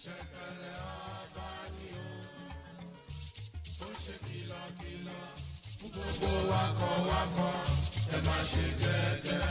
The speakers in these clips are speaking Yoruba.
ṣẹ̀kẹ̀rẹ̀ ọba ni ó ṣe kìlọ̀kìlọ̀ fún gbogbo wakọ̀wakọ̀ ẹ má ṣe jẹ́jẹ́.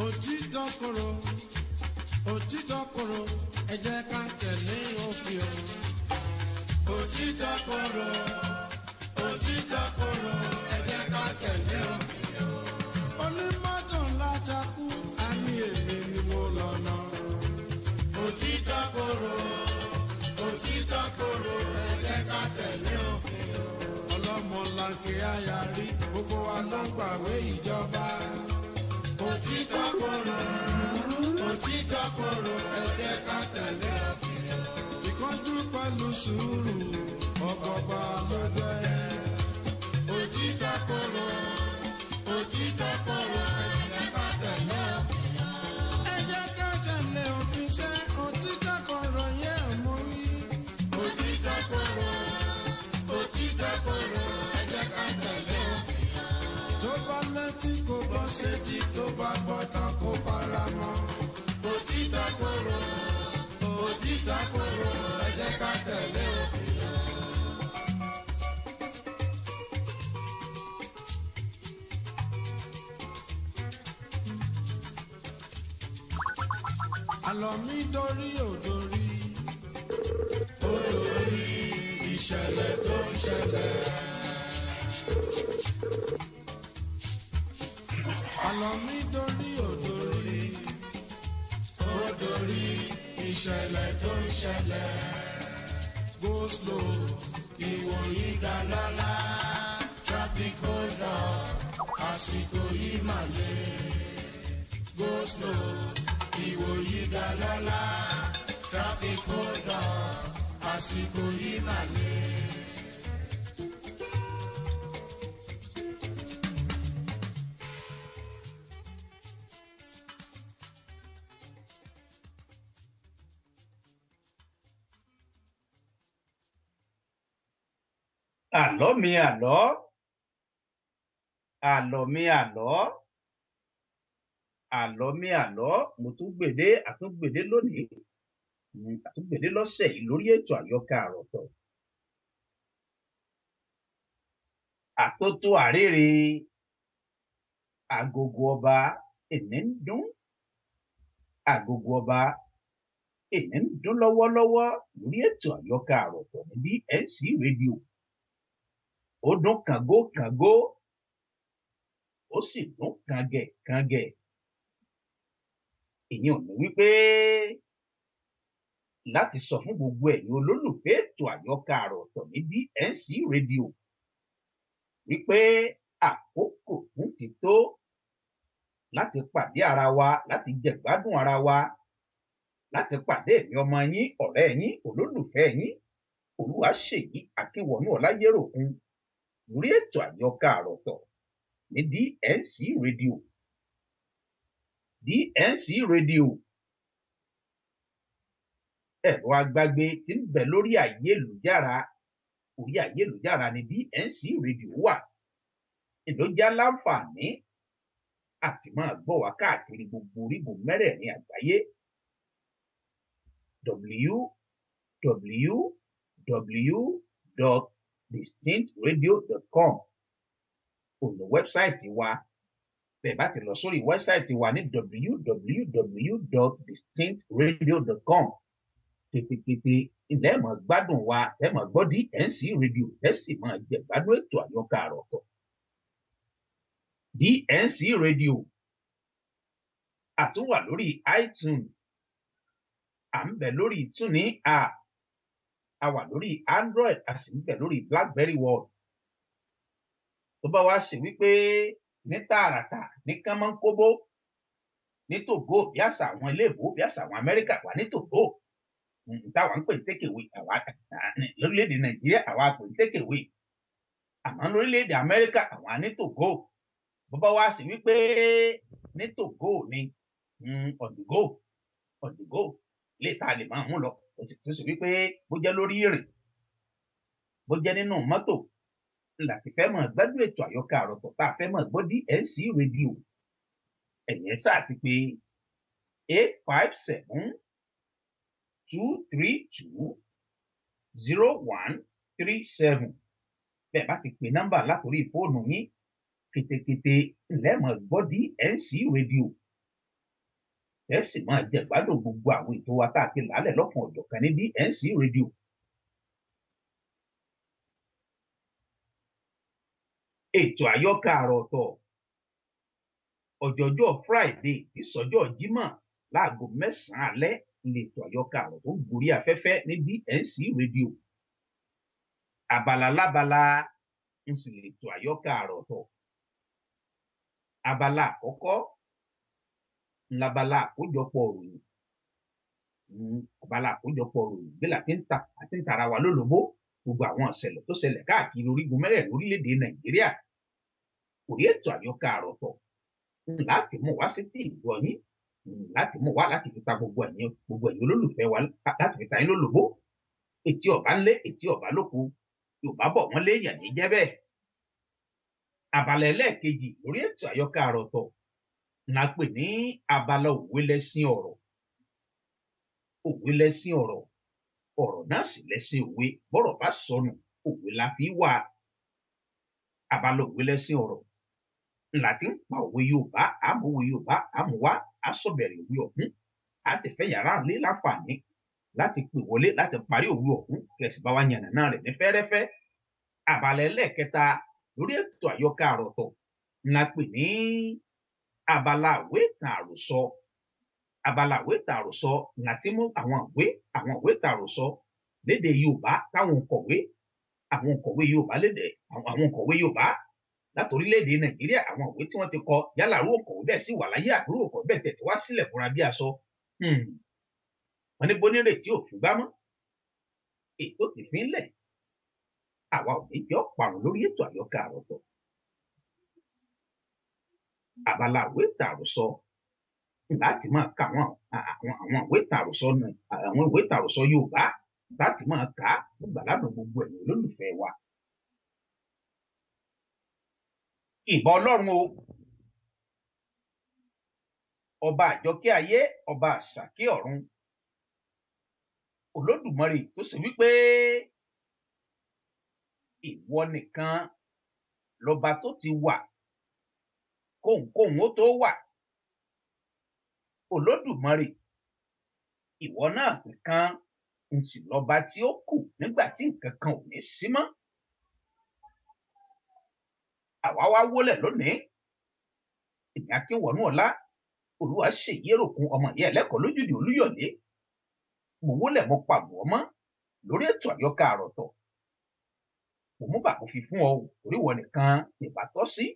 òtítọ́ korò òtítọ́ korò ẹ jẹ́ ká tẹ̀lé òfin o. òtítọ́ korò òtítọ́ korò ẹ jẹ́ ká tẹ̀lé òfin o. onímọ́tò ńlá takú á ní èmi ni mo lọ́nà. òtítọ́ korò òtítọ́ korò ẹ jẹ́ ká tẹ̀lé òfin o. ọlọ́mọlanke ayarí gbogbo wa ló ń gbàwé ìjọba. òtítọ́ korò òtítọ́ korò ẹ jẹ́ ká tẹ̀lé òfin o. ìkánjú pẹ̀lú sùúrù ọgbọgba ló jẹ́. òtítọ́ korò òtítọ́ korò ẹ jẹ́ ká tẹ̀lé òfin o. ẹ jẹ́ ká tẹ̀lé òfin ṣẹ́ òtítọ́ korò yẹ ọmọ wí. òtítọ́ korò òtítọ́ korò ẹ jẹ́ ká tẹ̀lé òfin o. tó bá létí kó bọ́ sétí tó bá gbọ́ tán kó fara mọ́. òtítọ́ korò òtítọ́ korò ẹ jẹ́ ká tẹ̀lé òfin o. àlọ́ mi dorí òdorí òdorí ìṣẹ̀lẹ̀ tó ń ṣẹlẹ̀. àlọ́ mi dorí òdorí òdorí ìṣẹ̀lẹ̀ tó ń ṣẹlẹ̀. go slow ìwòyí ga lọ́la traffic hold up àsìkò yìí mà lé. go slow ìwòyí ga lọ́la traffic hold up àsìkò yìí mà lé. àlọ́ mi àlọ́ àlọ́ mi àlọ́ àlọ́ mi àlọ́ mo tún gbèdé àtúngbèdé lónìí àtúngbèdé lọ́sẹ̀ yìí lórí ètò Àyọkà Àròtọ̀. àtótó àrèrè agogo ọba èní ń dún agogo ọba èní ń dún lọ́wọ́lọ́wọ́ lórí ètò Àyọkà Àròtọ̀ ní BNC rédíò. ó dún kàngó kàngó ó sì dún kàngẹ̀ kàngẹ̀. ìyẹn ò ní wípé láti sọ fún gbogbo ẹ̀yin olólùfẹ́ ètò Àyọkà Àròtọ̀ ní BNC rédíò wípé àkókò tún ti tó láti pàdé ara wa láti jẹ̀gbádùn ara wa láti pàdé èmi ọmọ yín ọ̀rẹ́ yín olólùfẹ́ yín Olúwaṣèyí Akínwọ̀nú Ọláyéròkun lórí ètò Àyọkà Àròtọ̀ ní BNC rédíò. BNC rédíò ẹ̀rọ agbágbé tí ń bẹ lórí ayélujára ní BNC rédíò wà. ìlójá láǹfààní àti máa gbọ́ wá káàkiri gbogbo orígun mẹ́rẹ̀ẹ̀rin àgbáyé. www.distinctradio.com òní wẹ́bsáìtì wa. bẹ́ẹ̀ bá ti lọ sórí wẹ́bsáìtì wa ní www.distinctradio.com tètè ilẹ̀ mọ̀ gbádùn wa ẹ̀ mọ̀ gbọ́ BNC rédíò ẹ̀ sì máa jẹ gbádùn ètò Àyọkà Àròtọ̀. BNC rédíò àtúnwà lórí iTunes, à ń bẹ lórí TuneIn app, a wà lórí Android, a sì ń bẹ lórí BlackBerry World. tó bá wá ṣe wípé ní tààràtà ní kánmọ́nkóbó ní Togo bí àṣà àwọn iléèbó bí àṣà àwọn Amẹ́ríkà wà ní Togo táwa ń pè ní tékèwé àwa lórílẹ̀‐èdè Nàìjíríà àwa pè ní tékèwé àmọ́ lórílẹ̀‐èdè Amẹ́ríkà àwa ní Togo. bó bá wá ṣe wípé ní Togo ni ọ̀dùgó lè ta lè máa mú lọ tó ṣe wípé bó jẹ́ lórí ìrìn bó jẹ́ nínú mọ́tò láti fẹ́ mọ̀ gbádùn ètò Àyọkà Àròtọ̀ tá a fẹ́ mọ̀ gbọ́ BNC rédíò. ẹ̀yẹ́ sáà ti pé 857-232-0137. bẹ́ẹ̀ bá ti pè nọ́mbà látòrí fóònù yín kétékété lẹ́mọ̀ gbọ́ BNC rédíò ẹ sì máa jẹ gbádùn gbogbo àwọn ètò wa tá a ti lálẹ̀ lọ́kàn ọ̀jọ̀kan ní DNC rédíò. ètò àyọkà àrà ọ̀tọ̀ ọjọ́jọ́ Friday ìsọjọ́ Jímọ̀ láago 9 alẹ́ lètò àyọkà àrà tó ń gorí afẹ́fẹ́ ní DNC rédíò. abala lábala ń sì lètò àyọkà àrà ọ̀tọ̀. abala àkọ́kọ́ ńlábala àkójọpọ̀ òròyìn. abala àkójọpọ̀ òròyìn bí láti ń tara wa lólobó gbogbo àwọn ìṣẹ̀lẹ̀ tó ṣẹlẹ̀ káàkiri orígun mẹ́rẹ̀ẹ̀rin orílẹ̀-èdè Nàìjíríà. orí ètò àyọkà àrà ọ̀tọ̀ láti mú wá sí tí ìgbọ́ yín, láti mú wá láti fi ta gbogbo ẹ̀yin olólùfẹ́ wa, láti fi ta yín lólobó. etí ọba ńlé etí ọba lóko, Yorùbá bọ̀ wọ́n lé èèyàn ní jẹ́ bẹ́ẹ̀. abala ẹlẹ́ẹ̀kejì lórí ètò àyọkà àrà ọ̀tọ̀ la pè ní abala òwe lẹ́sìn ọ̀rọ̀. òwe lẹ́sìn ọ̀rọ̀, ọ̀rọ̀ náà sì lẹ́sìn òwe, bọ́rọ̀ bá sọnù òwe la fi wà. abala òwe lẹ́sìn ọ̀rọ̀ láti ń pa òwe Yorùbá, àmúwé Yorùbá àmúwá àsọ̀bẹ̀rẹ̀ òwe ọ̀hún, àti fẹ́ yàrá lé láǹfààní láti pè wọlé láti parí òwe ọ̀hún kẹsì bá wa yànnàná rẹ̀ ní fẹ́rẹ́fẹ́. abala ẹlẹ́ẹ̀kẹta lórí ètò àyọkà àrà ọ̀tọ̀ la pè ní abala ìwé ìtàn àròsọ. abala ìwé ìtàn àròsọ láti mú àwọn ìwé ìtàn àròsọ lédè Yorùbá táwọn òǹkọ̀wé Yorùbá àwọn òǹkọ̀wé Yorùbá láti orílẹ̀-èdè Nàìjíríà, àwọn ìwé tí wọ́n ti kọ yálà àrú òǹkọ̀wé bẹ́ẹ̀ sì wà láyé, àbúrò òǹkọ̀wé bẹ́ẹ̀ tẹ̀ tí wá sílẹ̀ fúnra bí aṣọ. wọ́n ní bónírè tí ò fún gbámọ́ ètò ti fi ń lẹ̀. àwa ò ní jẹ́ ọ̀parun lórí ètò àyọkà àrà ọ̀tọ̀. abala ìwé ìtàn àròsọ láti máa ka àwọn ìwé ìtàn àròsọ náà, àwọn ìwé ìtàn àròsọ Yorùbá láti máa kà á gbàládùn gbogbo ẹ̀yin olólùfẹ́ wa. ìbà Ọlọ́run o, ọba àjọkẹ́ ayé, ọba àṣàkẹ́ ọ̀run, Olódùmarè tó sì wípé ìwọ nìkan lọba tó ti wà kóhunkóhun ó tó wà. Olódùmarè ìwọ náà nìkan ń sì lọba tí ó kù nígbà tí nǹkan kan ò ní sí mọ́. àwa wá wólẹ̀ lónìí, èmi Akínwọ̀nú Ọlá Olúwa ṣèyí èròkun ọmọ ìyá ẹlẹ́kọ̀ọ́ lójúde Olúyọ̀lé, mo wólẹ̀ mo pàbọ̀ ọmọ lórí ètò àyọkà àrà ọ̀tọ̀. mo mú bàbá fi fún ọ torí ìwọ nìkan ìbá tọ́ sí,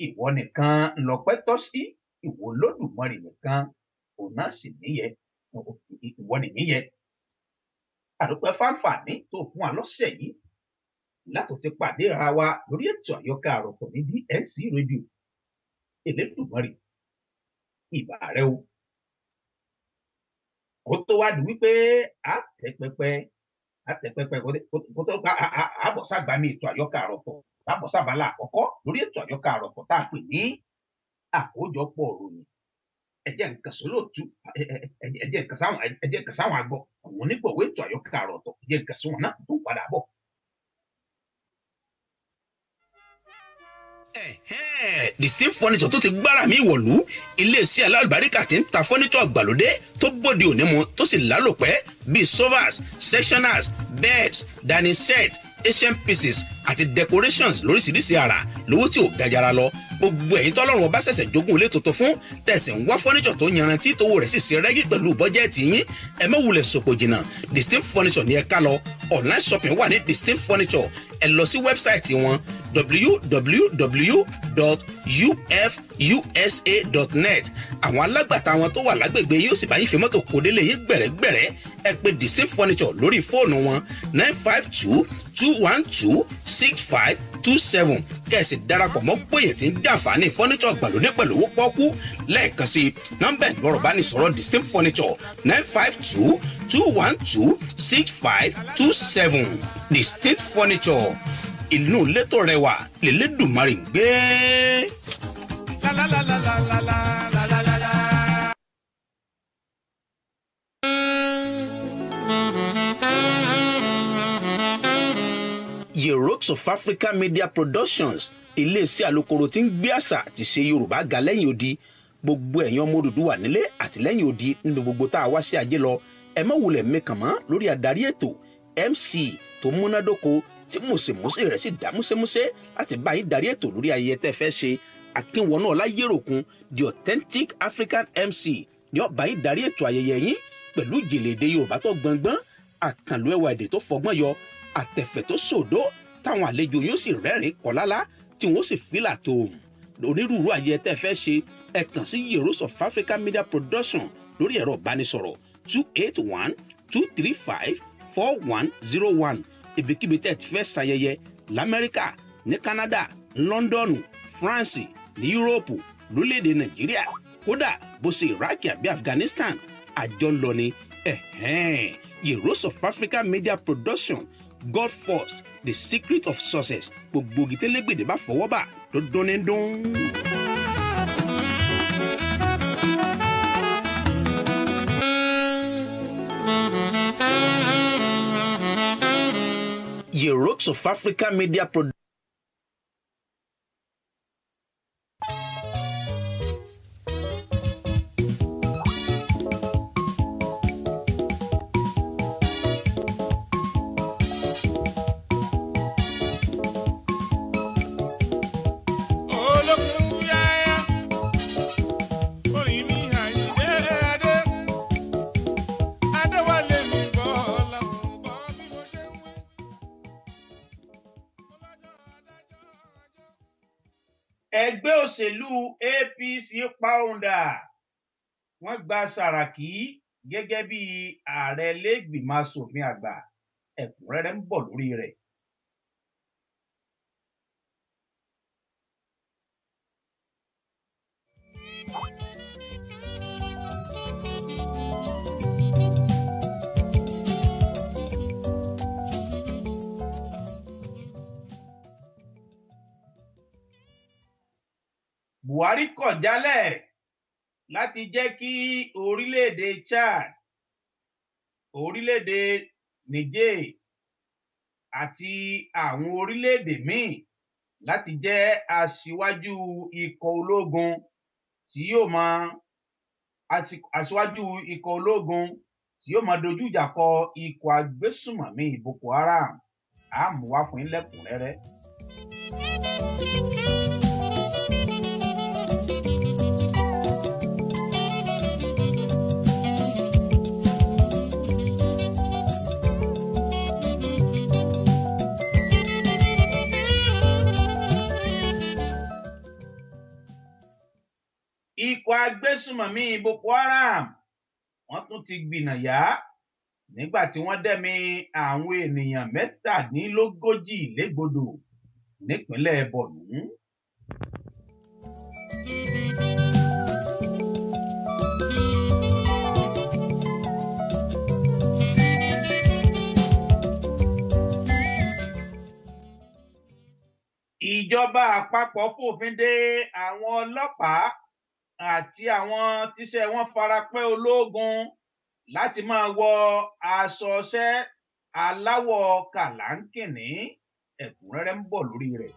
ìwọ nìkan ńlọpẹ́ tọ́ sí, ìwọ Olódùmarè nìkan òun náà sì níyẹ, ìwọ nìyẹ. àdúpẹ́ fáǹfààní tó fún wa lọ́sẹ̀ yìí láti ti pàdé ara wa lórí ètò àyọkà àrà ọ̀tọ̀ ní DNC rédíò. Elédùmarè ìbà rẹ o. kó tó wá di wípé àtẹ̀pẹpẹ kó tó ká àbọ̀sàgbàmí ètò àyọkà àrà ọ̀tọ̀, àbọ̀sàbálà àkọ́kọ́ lórí ètò àyọkà àrà ọ̀tọ̀ tá a pè ní àkójọpọ̀ òròyìn. ẹjẹ́ nǹkan sólóòtú, ẹjẹ́ nǹkan sáwọn àgbọ̀ àwọn onígbọ̀wé ètò àyọkà àrà ọ̀tọ̀, ẹjẹ́ nǹkan sí wọn náà tó padà bọ̀. Distinct Furniture tó ti gbára mi wọ̀lú, iléeṣẹ́ alálùbáríkà tí ń ta furniture àgbàlódé tó bóde òní mu tó sì lálòpẹ́ bíi sofas, sectionals, beds, dining set, Asian pieces àti decorations lóríṣiríṣi àrà lówó tí ò gajara lọ. gbogbo ẹ̀yin tọ́lọ́run ọba ṣẹ̀ṣẹ̀ jogún ilé tuntun fún tẹ̀sí ń wá furniture tó yanrantí tówó rẹ̀ sì ṣe rẹ́gí pẹ̀lú bọ́jẹ́ẹ̀tì yín, ẹ má wulẹ̀ sòpò jìnnà. Distinct Furniture ní ẹ ká lọ. Online shopping wà ní Distinct Furniture. ẹ lọ sí wẹ́bsáìtì wọn www.ufusa.net. àwọn alágbàtà wọn tó wà lágbègbè yóò sì bá yín fi mọ́tò kó délé yín gbẹ̀rẹ́gbẹ̀rẹ́. ẹ pè Distinct Furniture lórí fóònù wọn 952-212-6527 kẹ̀sì darapọ̀ mọ́ péye tí ń jàǹfààní furniture àgbàlódé pẹ̀lú owó pọ́kú. lẹ́ẹ̀kan sí nọ́mbà ìgbọ́rọ̀ bá ní sọ̀rọ̀ Distinct Furniture 952-212-6527. Distinct Furniture, inú ilé tó rẹwà l'Elédùmarè ń gbé. Yerox of Africa Media Productions, iléeṣẹ́ alukoro tí ń gbé àṣà àti ṣe Yorùbá ga lẹ́yìn odi, gbogbo ẹ̀yin ọmọ Odùduwà nílé àtìlẹ́yìn odi nínú gbogbo tá a wá sí ajé lọ ẹ má wulẹ̀ mẹ́kàn mọ́ lórí adarí ètò MC tó múnádóko tí mùsèmùsè rẹ̀ sì dá músẹ́músẹ́ láti bá yín darí ètò lórí ayẹyẹ tẹ́ fẹ́ ṣe Akínwọnú Ọláyéròkun the authentic African MC ni ó bá yín darí ètò ayẹyẹ yín pẹ̀lú ìjìnlẹ̀ Yorùbá tó gbọngbọ́n àkànlò ẹwà èdè tó fọgbọ́n yọ àtẹ̀fẹ̀ tó sòdó táwọn àlejò yóò sì rẹ́rìn kọ́lálá tí wọ́n sì fìlà tó onírúurú ayẹyẹ tẹ́ fẹ́ ṣe ẹ kàn sí Heroes of African Media Production lórí ẹ̀rọ ìbánisọ̀rọ̀ 281-235-4101 ibikíbi tẹ́ ti fẹ́ ṣayẹyẹ l'Amẹ́ríkà ní Canada London France ní Yúróòpù lórílẹ̀‐èdè Nàìjíríà kódà bó ṣe Iraq àbí Afghanistan àjọ ń lọ ní Heroes of African Media Production God first the secret of success gbogbo gitẹ́lẹ́gbẹ̀dẹ̀ bá fọwọ́ bà tó dún ní dún. Heroes of Africa Media Production. Ẹgbẹ́ òṣèlú APC pàwọ́ndà wọ́n gba Sàràkí gẹ́gẹ́ bí ààrẹ ilé-ìgbìmọ̀ asòfin àgbà ẹ̀kúnrẹ́rẹ́ ń bọ̀ lórí rẹ̀. Buhari kọ̀ jálẹ̀ láti jẹ́ kí orílẹ̀-èdè Chad, orílẹ̀-èdè Niger àti àwọn orílẹ̀-èdè míì láti jẹ́ aṣíwájú ikọ̀ ológun tí yóò máa dojú ìjà kọ ikọ̀ agbésùmọ̀mí Boko Haram àmúwá fún ilẹ̀kùnrẹ́rẹ́. Ikọ̀ agbésùmọ̀mí Boko Haram wọ́n tún ti gbìnàyà nígbà tí wọ́n dẹ́mi àwọn ènìyàn 37 légbodò nípínlẹ̀ Borno. Ìjọba àpapọ̀ fòfin de àwọn ọlọ́pàá àti àwọn tíṣẹ́ wọn farapẹ́ ológun láti máa wọ aṣọ iṣẹ́ aláwọ̀ kàláńkìní ẹ̀kúnrẹ́rẹ́ ń bọ̀ lórí rẹ̀.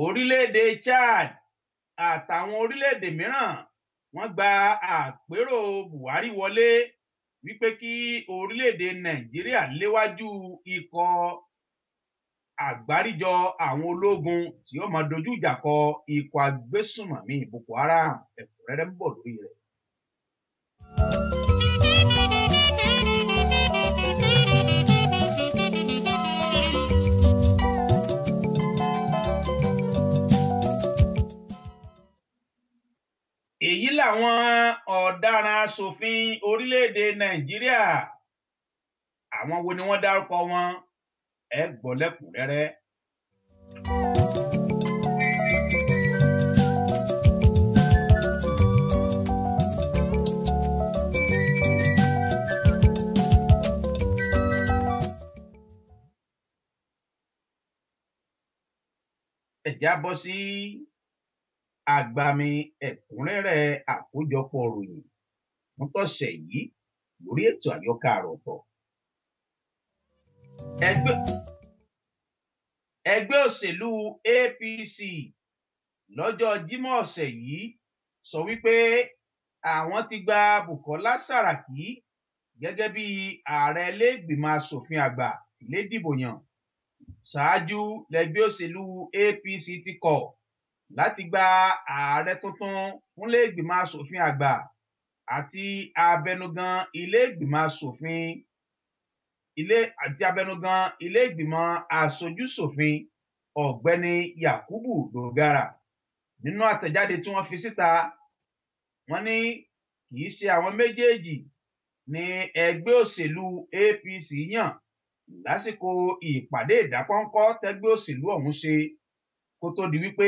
Orílẹ̀-èdè Chad àtàwọn orílẹ̀-èdè mìíràn wọ́n gba àpérò Buhari wọlé wípé kí orílẹ̀-èdè Nàìjíríà léwájú ikọ̀ àgbáríjọ àwọn ológun tí ó máa dojú ìjà kọ ikọ̀ agbésùmọ̀mí Boko Haram ẹ̀kúnrẹ́rẹ́ ń bọ̀ lórí rẹ̀. Èyí làwọn ọ̀daràn aṣòfin orílẹ̀-èdè Nàìjíríà. Àwọn wo ni wọ́n dárúkọ wọn? Ẹ gbọ́ lẹ́kùnrẹ́rẹ́. Ẹ jábọ́ sí agbami ẹ̀kúnrẹ́rẹ́ àkójọpọ̀ ròyìn fún tọ̀sẹ̀ yìí lórí ètò àyọkà àròtọ̀. ẹgbẹ́ òṣèlú APC lọ́jọ́ Jímọ̀ ọ̀sẹ̀ yìí sọ wípé àwọn ti gba Bùkọ́lá Sàràkí gẹ́gẹ́ bí ààrẹ ilé-ìgbìmọ̀ asòfin àgbà tilé dìbò yàn. Ṣáájú lẹgbẹ́ òṣèlú APC ti kọ̀ láti gba ààrẹ tuntun fún ilé-ìgbìmọ̀ asòfin àgbà àti abẹnugan ilé-ìgbìmọ̀ asòfin ilé-ìgbìmọ̀ aṣojú-ṣòfin ọ̀gbẹ́ni Yakubu Dogara. Nínú àtẹ̀jáde tí wọ́n fi síta, wọ́n ní kì í ṣe àwọn méjèèjì ní ẹgbẹ́ òṣèlú APC yàn lásìkò ìpàdé ìdákọ́ńkọ́ tẹ́gbẹ́ òṣèlú ọ̀hún ṣe kó tó di wípé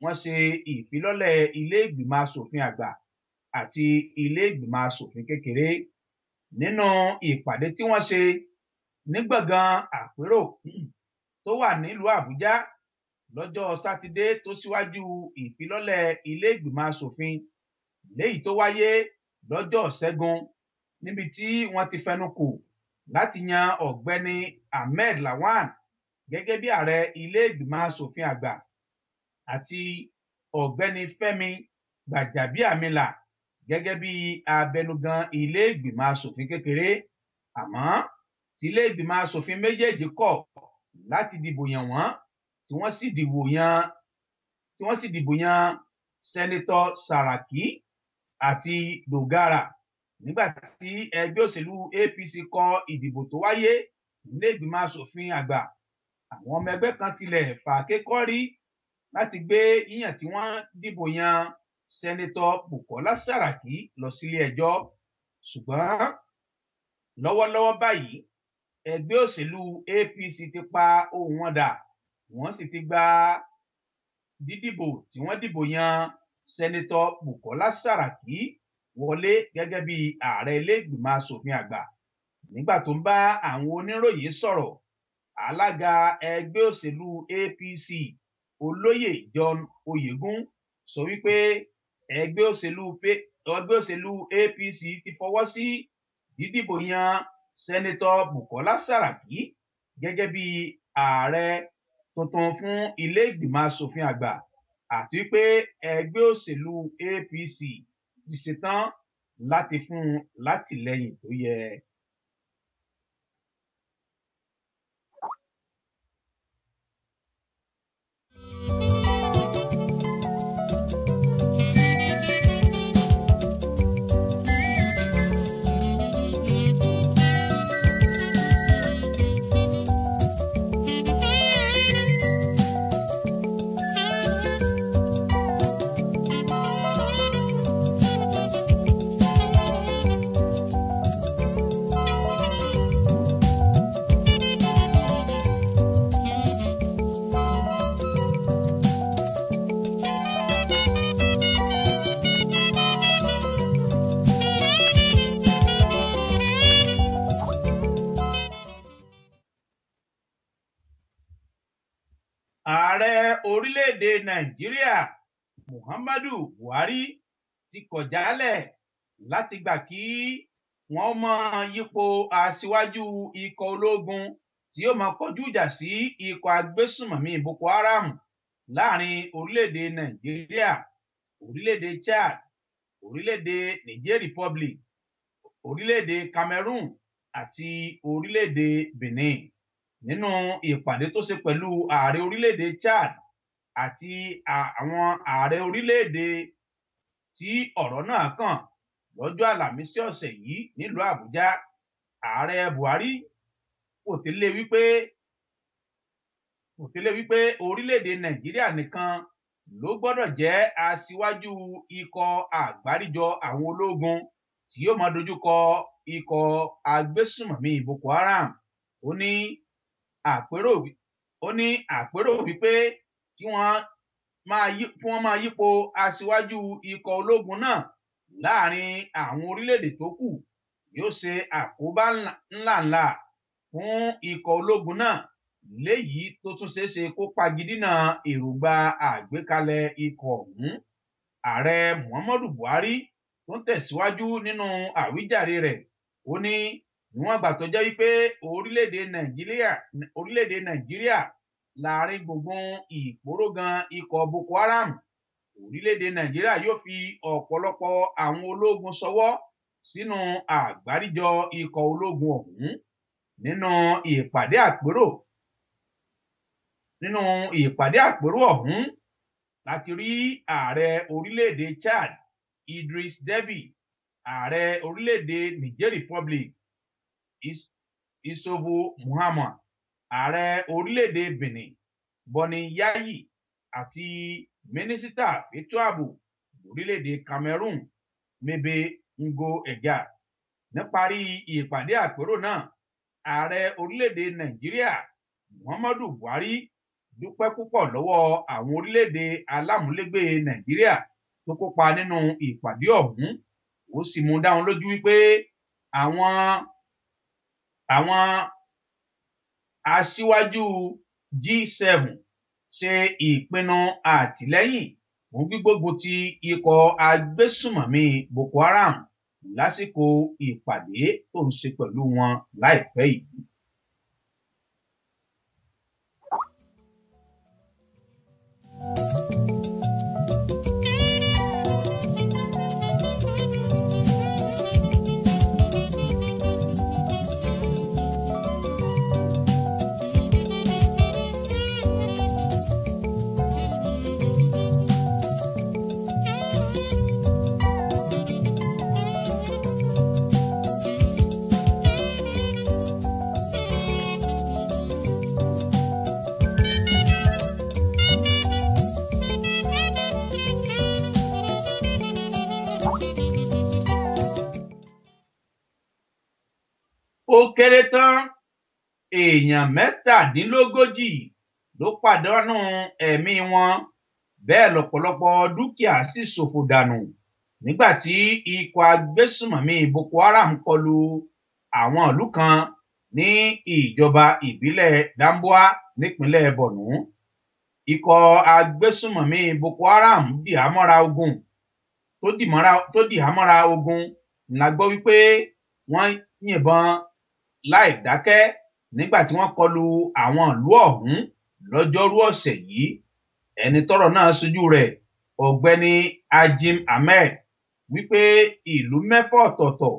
wọ́n ṣe ìfilọ́lẹ̀ ilé-ìgbìmọ̀ asòfin àgbà àti ilé-ìgbìmọ̀ asòfin kékeré. Nínú ìpàdé tí wọ́n ṣe ní gbọ̀ngàn àpérò tó wà nílùú Àbújá lọ́jọ́ Sátidé tó síwájú ìfilọ́lẹ̀ ilé-ìgbìmọ̀ asòfin léyìí tó wáyé lọ́jọ́ Ṣẹ́gun, níbi tí wọ́n ti fẹnu kò láti yan ọ̀gbẹ́ni Ahmed Lawan gẹ́gẹ́ bí ààrẹ ilé-ìgbìmọ̀ asòfin àgbà àti ọ̀gbẹ́ni Fẹ́mi Gbàjàbíàmílà gẹ́gẹ́ bí abẹnugan ilé-ìgbìmọ̀ asòfin kékeré. Àmọ́ tí ilé-ìgbìmọ̀ asòfin méjèèjì kọ̀ láti dìbò yàn wọ́n tí wọ́n sì dìbò yan sẹ́nitọ́ Sàràkí àti Dogara. Nígbà tí ẹgbẹ́ òṣèlú APC kọ ìdìbò tó wáyé nílé ìgbìmọ̀ asòfin àgbà, àwọn ọmọ ẹgbẹ́ kan tilẹ̀ fà kékọ́rí láti gbé yíyàn tí wọ́n dìbò yan sẹ́nitọ́ Bùkọ́lá Sàràkí lọ sílé ẹjọ́. Ṣùgbọ́n lọ́wọ́lọ́wọ́ báyìí ẹgbẹ́ òṣèlú APC ti pa ohùn wọn dà, wọ́n sì ti gba dídìbò tí wọ́n dìbò yan sẹ́nitọ́ Bùkọ́lá Sàràkí wọlé gẹ́gẹ́ bí ààrẹ ilé-ìgbìmọ̀ asòfin àgbà. Nígbà tó ń bá àwọn oníròyìn sọ̀rọ̀, alága ẹgbẹ́ òṣèlú APC olóyè John Oyegun sọ wípé ẹgbẹ́ òṣèlú APC ti fọwọ́ sí dídìbò yan sẹ́nitọ́ Bùkọ́lá Sàràkí gẹ́gẹ́ bí ààrẹ tuntun fún ilé-ìgbìmọ̀ asòfin àgbà àti wípé ẹgbẹ́ òṣèlú APC ti ṣetán láti fún un látìlẹ́yìn tó yẹ. Ààrẹ orílẹ̀-èdè Nàìjíríà Muhammadu Buhari ti kọ̀ jálẹ̀ láti gbà kí wọ́n máa yípo aṣíwájú ikọ̀ ológun tí yóò máa kọjú ìjà sí ikọ̀ agbésùnmọ̀mí Boko Haram láàrin orílẹ̀-èdè Nàìjíríà, orílẹ̀-èdè Chad, orílẹ̀-èdè Niger Republic, orílẹ̀-èdè Cameroon àti orílẹ̀-èdè Benin. Nínú ìpàdé tó ṣe pẹ̀lú ààrẹ orílẹ̀-èdè Chad àti àwọn ààrẹ orílẹ̀-èdè tí ọ̀rọ̀ náà kàn lọ́jọ́ Àlàmísì ọ̀sẹ̀ yìí nílùú Àbújá, ààrẹ Buhari kò tẹ́lẹ̀ wípé orílẹ̀-èdè Nàìjíríà nìkan ló gbọ́dọ̀ jẹ́ aṣíwájú ikọ̀ àgbáríjọ àwọn ológun tí yóò máa dojúkọ ikọ̀ agbésùnmọ̀mí Boko Haram. Ó ní àpérò wípé kí wọ́n máa yípo aṣíwájú ikọ̀ ológun náà láàrin àwọn orílẹ̀-èdè tó kù yóò ṣe àkóbá ńláńlá fún ikọ̀ ológun náà, léyìí tó tún ṣeéṣe kó pagidínà èròǹgbà àgbékalẹ̀ ikọ̀ ọ̀hún. Ààrẹ Muhammadu Buhari tó ń tẹ̀síwájú nínú àwíjàre rẹ̀ ó ní níwọ̀n ìgbà tó jẹ́ wípé orílẹ̀-èdè nàìjíríà láàrin gbùngbùn ìpòrógan ikọ̀ boko haram orílẹ̀-èdè nàìjíríà yóò fi ọ̀pọ̀lọpọ̀ àwọn ológun ṣọwọ́ sínú àgbáríjọ ikọ̀ ológun ọ̀hún nínú ìpàdé àpérò ọ̀hún láti rí ààrẹ orílẹ̀-èdè chad idris deby ààrẹ orílẹ̀-èdè niger republic isovu muhammad ààrẹ orílẹ̀-èdè benin bọ́ni yayi àti mínísítà ètò ààbò orílẹ̀-èdè cameroon mebe ngo ega níparí ìpàdé àpérò náà ààrẹ orílẹ̀-èdè nàìjíríà muhammadu buhari dúpẹ́ púpọ̀ lọ́wọ́ àwọn orílẹ̀-èdè alámúlégbé nàìjíríà tó kópa nínú ìpàdé ọ̀hún ó sì mú dá wọn lójú wípé àwọn aṣíwájú G7 ṣe ìpinnu àtìlẹ́yìn fún gbígbógun ti ikọ̀ agbésùmọ̀mí Boko Haram lásìkò ìpàdé tó ń ṣe pẹ̀lú wọn láìpẹ́ yìí. Ó kéré tán èèyàn 17 ló pàdánù ẹ̀mí wọn bẹ́ẹ̀ lọ́pọ̀lọpọ̀ dúkìá sì ṣòfò dànù nígbà tí ikọ̀ agbésùmọ̀mí Boko Haram kọlu àwọn ìlú kan ní ìjọba ìbílẹ̀ Damboa nípínlẹ̀ Borno. Ikọ̀ agbésùmọ̀mí Boko Haram tó dìhámọ́ra ogun la gbọ́ wípé wọ́n yìnbọn láì dákẹ́ nígbà tí wọ́n kọlu àwọn ìlú ọ̀hún lọ́jọ́rú ọ̀sẹ̀ yìí. Ẹni tọ́rọ̀ náà ṣojú rẹ̀ ọ̀gbẹ́ni Ajim Ahmed wípé ìlú 6 ọ̀tọ̀ọ̀tọ̀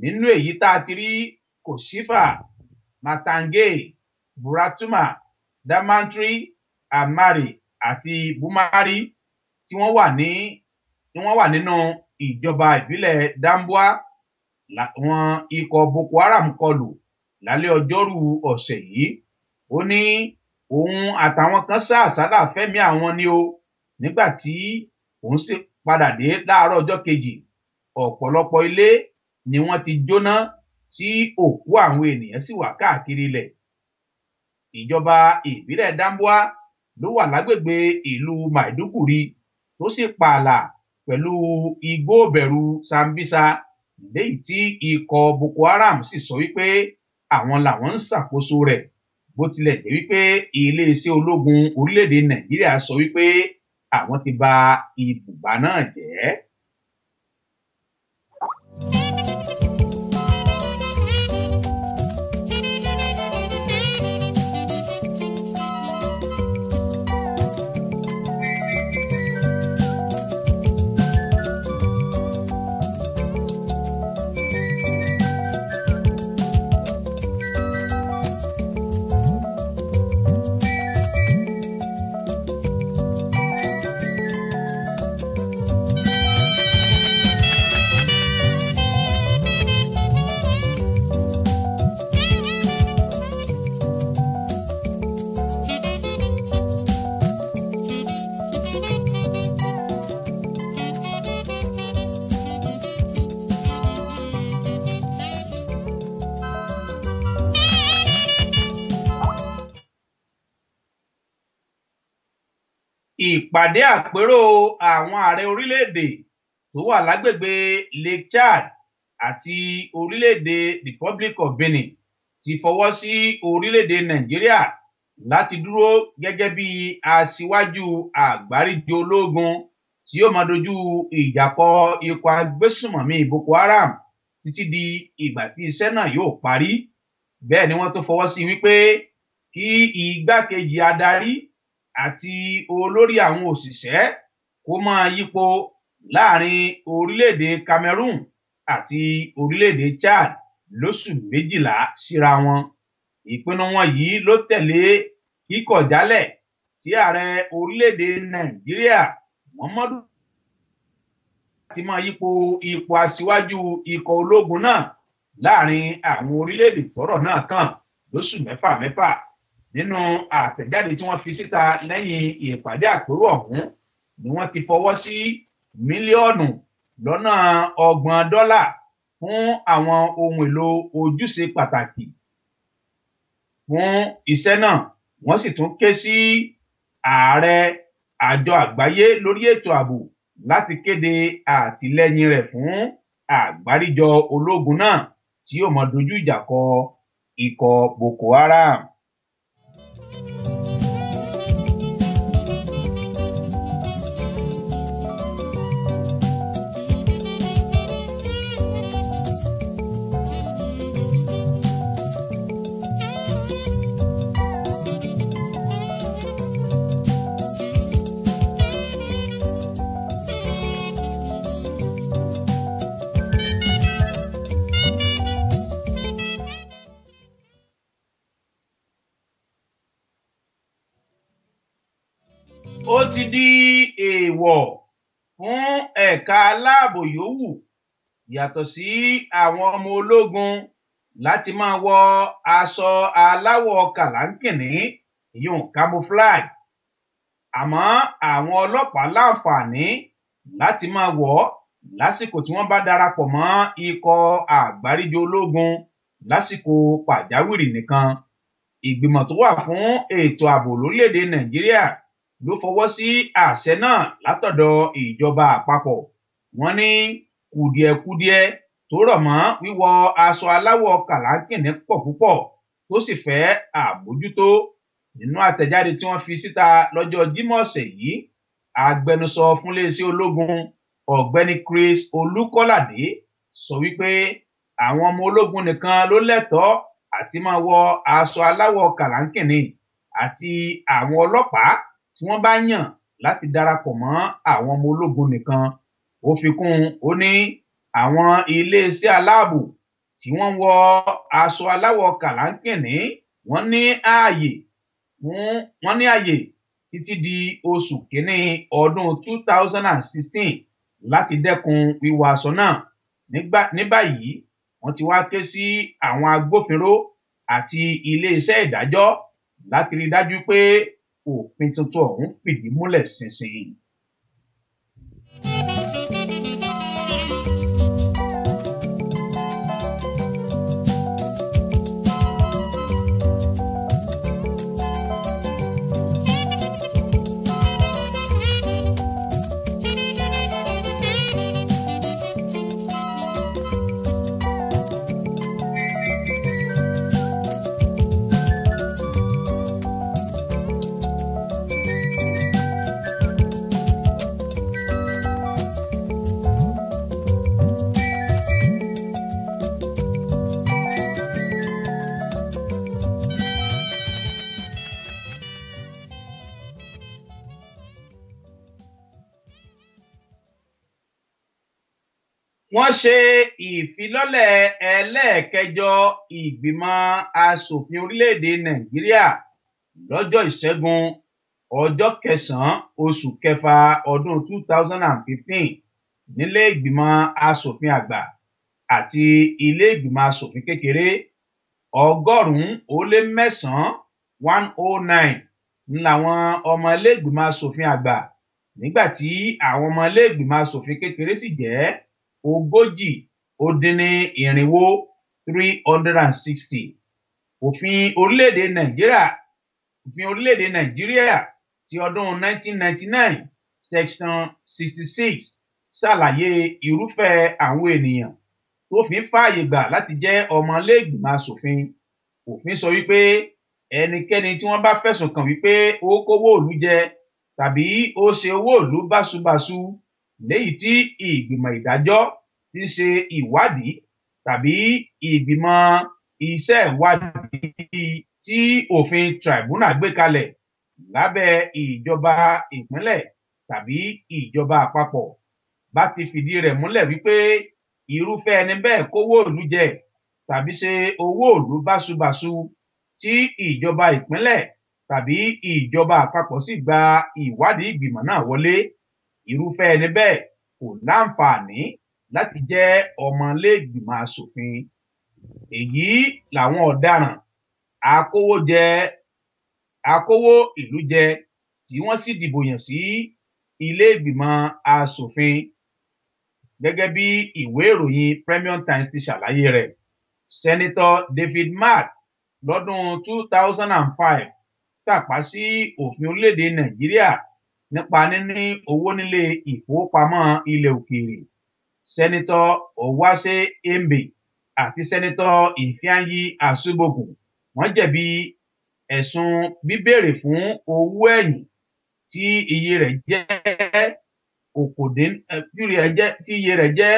nínú èyí tá a ti rí Koshifa, Matange, Buratuma, Damantry, Amari àti Bumari tí wọ́n wà nínú ìjọba ìbílẹ̀ Damboa àwọn ikọ̀ Boko Haram kọlù lálẹ́ ọjọ́rú ọ̀sẹ̀ yìí. Ó ní òun àtàwọn kan sá àsálà fẹ́mi àwọn ni o nígbà tí òun sì padà dé láàárọ̀ ọjọ́ kejì ọ̀pọ̀lọpọ̀ ilé ni wọ́n ti jóná tí òkú àwọn ènìyàn sì wà káàkiri ilẹ̀. Ìjọba ìbílẹ̀ Damboa ló wà lágbègbè ìlú Maiduguri tó sì pààlà pẹ̀lú igbó bẹ̀rù Sambisa léyìí tí ikọ̀ Boko Haram sì sọ wípé àwọn làwọn ń ṣàkóso rẹ̀ bó tilẹ̀ jẹ́ wípé iléeṣẹ́ ológun orílẹ̀-èdè Nàìjíríà sọ wípé àwọn ti bà ibùba náà jẹ́. Ìpàdé àpérò àwọn ààrẹ orílẹ̀-èdè tó wà lágbègbè Lake Chad àti orílẹ̀-èdè Republic of Benin ti fọwọ́ sí orílẹ̀-èdè Nàìjíríà láti dúró gẹ́gẹ́ bí aṣíwájú àgbáríjọ ológun tí yóò máa dojú ìjà kọ ikọ̀ agbésùmọ̀mí Boko Haram títí di ìgbà tí iṣẹ́ náà yóò parí. Bẹ́ẹ̀ ni wọ́n tó fọwọ́ sí wípé kí igbákejì adarí àti olórí àwọn òṣìṣẹ́ kó máa yípo láàrin orílẹ̀-èdè Cameroon àti orílẹ̀-èdè Chad lóṣù 12 síra wọn. Ìpinnu wọn yìí ló tẹ̀lé kíkọ̀jálẹ̀ tí ààrẹ orílẹ̀-èdè Nàìjíríà Muhammadu ti máa yípo ipò aṣíwájú ikọ̀ ológun náà láàrin àwọn orílẹ̀-èdè tọ́rọ̀ náà kàn lóṣù 6 nínú àtẹ̀jáde tí wọ́n fi síta lẹ́yìn ìpàdé àpérò ọ̀hún ni wọ́n ti fọwọ́ sí mílíọ̀nù lọ́nà $30 fún àwọn ohun èlò ojúṣe pàtàkì fún iṣẹ́ náà. Wọ́n sì tún ké sí ààrẹ àjọ àgbáyé lórí ètò ààbò láti kéde àtìlẹ́yìn rẹ̀ fún àgbáríjọ ológun náà tí yóò máa dojú ìjà kọ ikọ̀ Boko Haram. Ó ti di èèwọ̀ fún ẹ̀ka aláàbò yòówù yàtọ̀ sí àwọn ọmọ ológun láti máa wọ aṣọ aláwọ̀ kàláńkìní ìyún camouflage, àmọ́ àwọn ọlọ́pàá láǹfààní láti máa wọ̀ ọ́ lásìkò tí wọ́n bá darapọ̀ mọ́ ikọ̀ àgbáríjọ ológun lásìkò pàjáwìrì nìkan. Ìgbìmọ̀ tó wà fún ètò ààbò lórílẹ̀‐èdè Nàìjíríà ló fọwọ́ sí àṣẹ náà látọ̀dọ̀ ìjọba àpapọ̀. Wọ́n ní kùdìẹ̀kudiẹ tó rọ̀ mọ́ wíwọ aṣọ aláwọ̀ kàláńkìní pọ̀ púpọ̀ tó sì fẹ́ àbójútó. Nínú àtẹ̀jáde tí wọ́n fi síta lọ́jọ́ Jímọ̀ ọ̀sẹ̀ yìí, agbẹnusọ fún iléeṣẹ́ ológun ọ̀gbẹ́ni Chris Olúkọ́ládé sọ wípé àwọn ọmọ ológun nìkan ló lẹ́tọ̀ọ́ àti máa wọ aṣọ aláwọ̀ kàláńkìní àti àwọn ọlọ́pàá tí wọ́n bá yàn láti darapọ̀ mọ́ àwọn ọmọ ológun nìkan. Ó fi kún un, ó ní àwọn iléeṣẹ́ aláàbò tí wọ́n wọ aṣọ aláwọ̀ kàláńkìní wọ́n ní ààyè títí di oṣù kínní ọdún 2016 láti dẹ́kun wíwọ aṣọ náà. Ní báyìí wọ́n ti wá ké sí àwọn agbófinró àti iléeṣẹ́ ìdájọ́ láti rí dájú pé òfin tuntun ọ̀hún fìdí múlẹ̀ ṣinṣin. Wọ́n ṣe ìfilọ́lẹ̀ ẹlẹ́ẹ̀kẹjọ ìgbìmọ̀ asòfin orílẹ̀-èdè Nàìjíríà lọ́jọ́ Ìṣẹ́gun ọjọ́ 9 oṣù kẹfà ọdún 2015 nílé ìgbìmọ̀ asòfin àgbà àti ilé ìgbìmọ̀ asòfin kékeré. 109 làwọn ọmọ ilé ìgbìmọ̀ asòfin àgbà, nígbà tí àwọn ọmọ ilé ìgbìmọ̀ asòfin kékeré sì jẹ́ 40 360. Òfin orílẹ̀-èdè Nàìjíríà ti ọdún 1999 section 66 ṣàlàyé irúfẹ́ àwọn ènìyàn tó fi ń fààyè gbà láti jẹ́ ọmọ ilé ìgbìmọ̀ asòfin. Òfin sọ wípé ẹnikẹ́ni tí wọ́n bá fẹ̀sùn kàn wípé ó kówó ìlú jẹ tàbí ó ṣe owó ìlú báṣubàṣu léyìí tí ìgbìmọ̀ ìdájọ́ ti ń ṣe ìwádìí tàbí ìgbìmọ̀ iṣẹ́ ìwádìí tí òfin tribunal gbé kalẹ̀ lábẹ́ ìjọba ìpínlẹ̀ tàbí ìjọba àpapọ̀ bá ti fìdí rẹ̀ múlẹ̀ wípé irúfẹ́ ẹni bẹ́ẹ̀ kówó ìlú jẹ tàbí ṣe owó ìlú báṣubàṣu tí ìjọba ìpínlẹ̀ tàbí ìjọba àpapọ̀ sì gba ìwádìí ìgbìmọ̀ náà wọlé, irúfẹ́ ẹni bẹ́ẹ̀ kò láǹfààní láti jẹ́ ọmọlẹ́gbìmọ̀ asòfin. Èyí làwọn ọ̀daràn akówó ìlú jẹ tí wọ́n sì dìbò yàn sí ilé ìgbìmọ̀ asòfin. Gẹ́gẹ́ bí ìwé ìròyìn Premium Times ti ṣàlàyé rẹ̀, Senator David Mark lọ́dún 2005 tàpá sí òfin orílẹ̀-èdè Nàìjíríà nípa níní owó nílé ìfowópamọ́ ilẹ̀ òkèèrè. Senator Owase Embe àti Senator Ifeanyi Asubogun wọ́n jẹ̀bi ẹ̀sùn bíbèrè fún owó ẹ̀yìn tí iye rẹ̀ jẹ́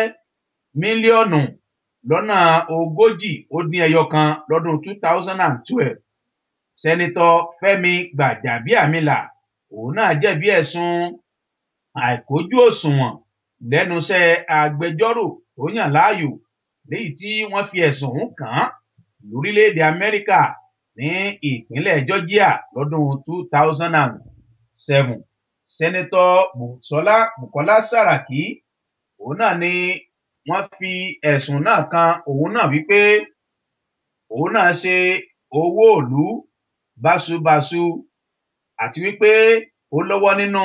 mílíọ̀nù lọ́nà 40.1 lọ́dún 2012. Senator Fẹ́mi Gbàjàbíàmílà òun náà jẹ̀bi ẹ̀sùn àìkójú òṣùwọ̀n lẹ́nuṣẹ́ agbẹjọ́rò tó yàn láàyò léyìí tí wọ́n fi ẹ̀sùn ọ̀hún kàn án lórílẹ̀-èdè Amẹ́ríkà ní ìpínlẹ̀ Georgia lọ́dún 2007. Senator Bukola Saraki òun náà ni wọ́n fi ẹ̀sùn náà kan òun náà wípé òun náà ṣe owó ìlú báṣubàṣu àti wípé ó lọ́wọ́ nínú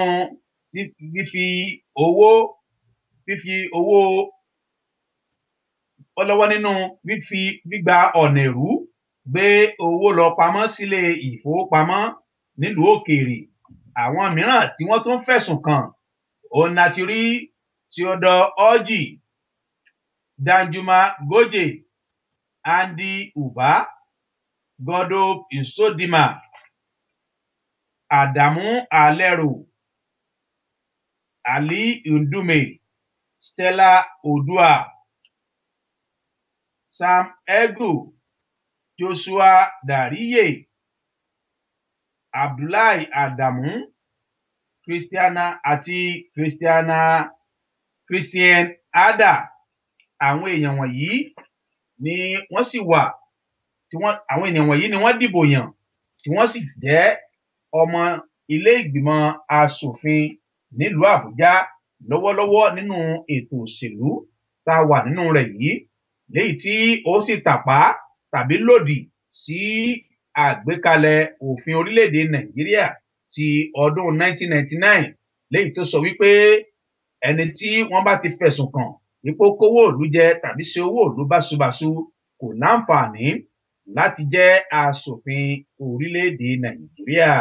gbígba ọ̀nà ẹ̀rú gbé owó lọ pamọ́ sílé ìfowópamọ́ nílùú òkèèrè. Àwọn mìíràn tí wọ́n tún fẹ̀sùn kàn òun láti rí Theodore Orji, Danjuma Goje, Andy Uba, Godop Isodima, Adamu Alero, Ali Ndume, Stella Odua, Sam Egu, Joshua Dariye, Abdullahi Adamu, Christian Ada. Àwọn èèyàn wọ̀nyí ni wọ́n sì wà àwọn èèyàn wọ̀nyí ni wọ́n dìbò yàn tí wọ́n sì jẹ́ ọmọ ilé ìgbìmọ̀ asòfin nílùú Àbújá lọ́wọ́lọ́wọ́ nínú ètò òṣèlú tá a wà nínú rẹ̀ yìí, léyìí tí ó sì tàpá tàbí lòdì sí àgbékalẹ̀ òfin orílẹ̀-èdè Nàìjíríà ti ọdún 1999, léyìí tó sọ wípé ẹni tí wọ́n bá ti fẹ̀sùn kàn ipò kówó ìlú jẹ tàbí ṣe owó ìlú báṣubàṣu kò láǹfààní láti jẹ́ asòfin orílẹ̀-èdè Nàìjíríà.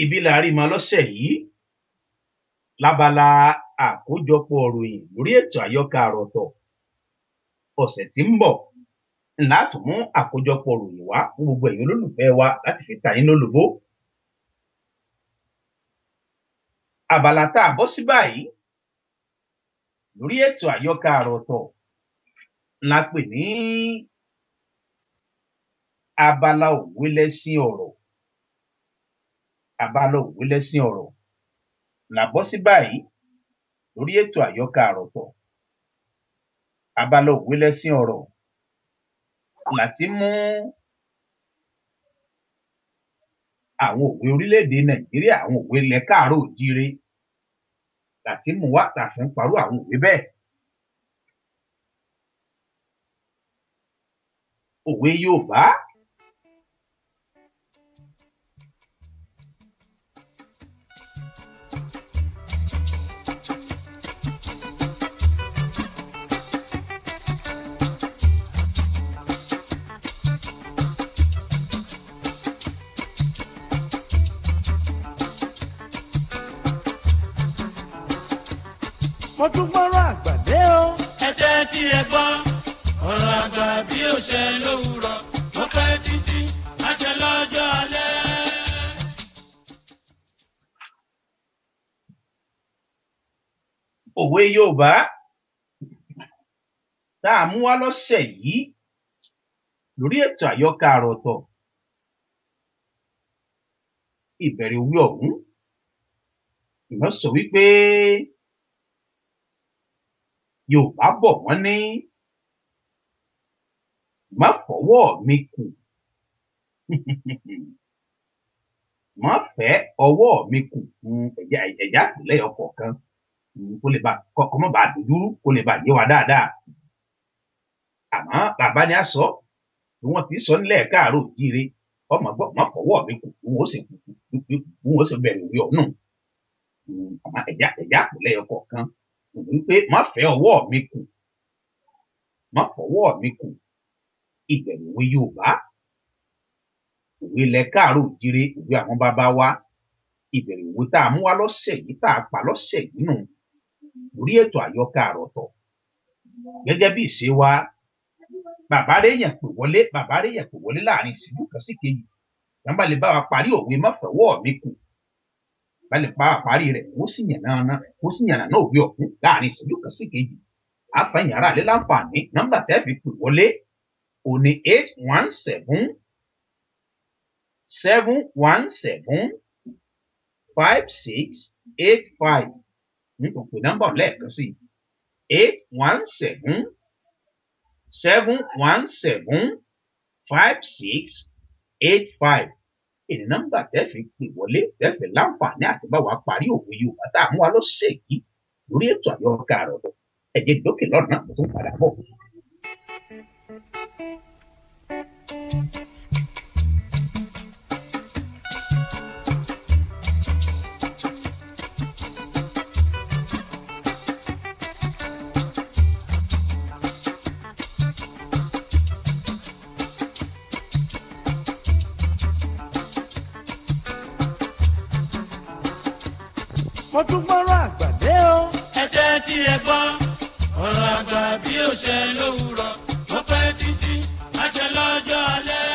Ibi la rí mọ lọ́sẹ̀ yìí lábala àkójọpọ̀ ìròyìn lórí ètò àyọkà àròtọ̀. Ọ̀sẹ̀ tí ń bọ̀ ńlá tún mú àkójọpọ̀ ìròyìn wá fún gbogbo ẹ̀yin olólùfẹ́ wa láti fi ta yín lólobó. Abala tá a bọ́ sí báyìí lórí ètò àyọkà àròtọ̀ la pè ní abala òwe lẹ́sìn ọ̀rọ̀. Abala òwe lẹ́sìn ọ̀rọ̀ là bọ́ sí báyìí lórí ètò àyọkà àròtọ̀. Abala òwe lẹ́sìn ọ̀rọ̀ láti mú àwọn òwe orílẹ̀-èdè Nàìjíríà, àwọn òwe ilẹ̀ káàárọ̀ òjíire láti mú wá láti ń parọ́ àwọn òwe bẹ́ẹ̀. òwe Yorùbá. mo tún gbọ́rọ̀ àgbà dé o. ẹ jẹ́ tí ẹ gbọ́ ọ̀rọ̀ àgbà bí ó ṣe lówùrọ̀ ó pẹ́ títí àṣẹ lọ́jọ́ alẹ́. Òwe Yorùbá tá a mú wá lọ́sẹ̀ yìí lórí ètò àyọkà àròtọ̀. Ìbẹ̀rẹ̀ òwe ọ̀hún ìmọ̀ sọ wípé Yorùbá bọ̀ wọ́n ní má fọwọ́ mi kù má fẹ́ ọwọ́ mi kù ẹ̀já ìpìlẹ̀ ọkọ̀ kan kó lè bá kọ́kọ́ mọ́ bá dúdúrú kó lè bá yé wa dáadáa. Àmọ́ bàbá ni a sọ bí wọ́n ti sọ nílẹ̀ káàárọ̀ òjíire ọmọ gbọ́ má fọwọ́ mi kù wọ́n ó sì bẹ̀rẹ̀ òwe ọ̀hún. Àmọ́ ẹ̀já ìpìlẹ̀ ọkọ̀ kan wípé má fẹ́ ọwọ́ mi kù má fọwọ́ mi kù. Ìbẹ̀rẹ̀ òwe Yorùbá, òwe ilẹ̀ káàárọ̀ òjíire, òwe àwọn bàbá wa. Ìbẹ̀rẹ̀ òwe tá a mú wá lọ́sẹ̀ yìí tá a pa lọ́sẹ̀ yìí nù lórí ètò àyọkà àròtọ̀. Gẹ́gẹ́ bí ìṣe wa, bàbá rẹ̀ yẹn pè wọlé láàrin ìṣẹ́jú kan sí kejì. Wọ́n bá lè bá wa parí òwe má fọwọ́ mi kù. Bá lè pa àparí rẹ̀ ó sì yànnà náà òwe ọ̀hún láàrin ìṣẹ́jú kan sí kejì. Àfààní ara rẹ̀ láǹfààní nọ́mbà tẹ́ fi pè wọlé òní 817-717-5685. Nítorí pé nọ́mbà lẹ́ẹ̀kan sí 817-717-5685. Èdè nọ́mbà tẹ́ fi pè wọlé tẹ́ fi láǹfààní àti bá wa parí òwe Yorùbá tá a mú wa lọ́sẹ̀ yìí lórí ètò àyọkà àròtọ̀. Ẹ jẹ́ dókè lọ́nà mo tún padà bọ̀. mo tún gbọ́rọ̀ àgbà dé o. ẹ jẹ́ tí ẹ gbọ́ ọ̀rọ̀ àgbà bí ó ṣe lówùrọ̀ ó pẹ́ títí àṣẹ lọ́jọ́ alẹ́.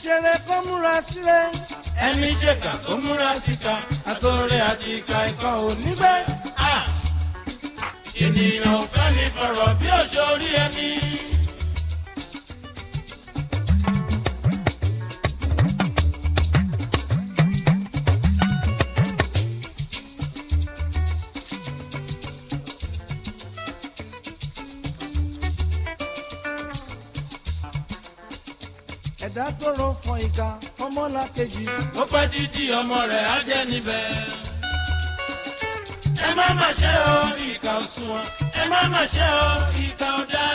ṣeré kó múra sílé. Ẹni ṣèkà kó múra síta. Àtòrè àti ìka ikọ̀ ò ní gbé. Ènìyàn ò fẹ́ ní fọ̀rọ̀ bí òṣòrí ẹni. Ẹ̀dá tó ro fọn ìka ọmọlá kejì. Ó pẹ́ títí ọmọ rẹ̀ á jẹ́ níbẹ̀. Ẹ má má ṣe o ìkà ò sunwọ̀n. Ẹ má má ṣe o ìkà ò dáa.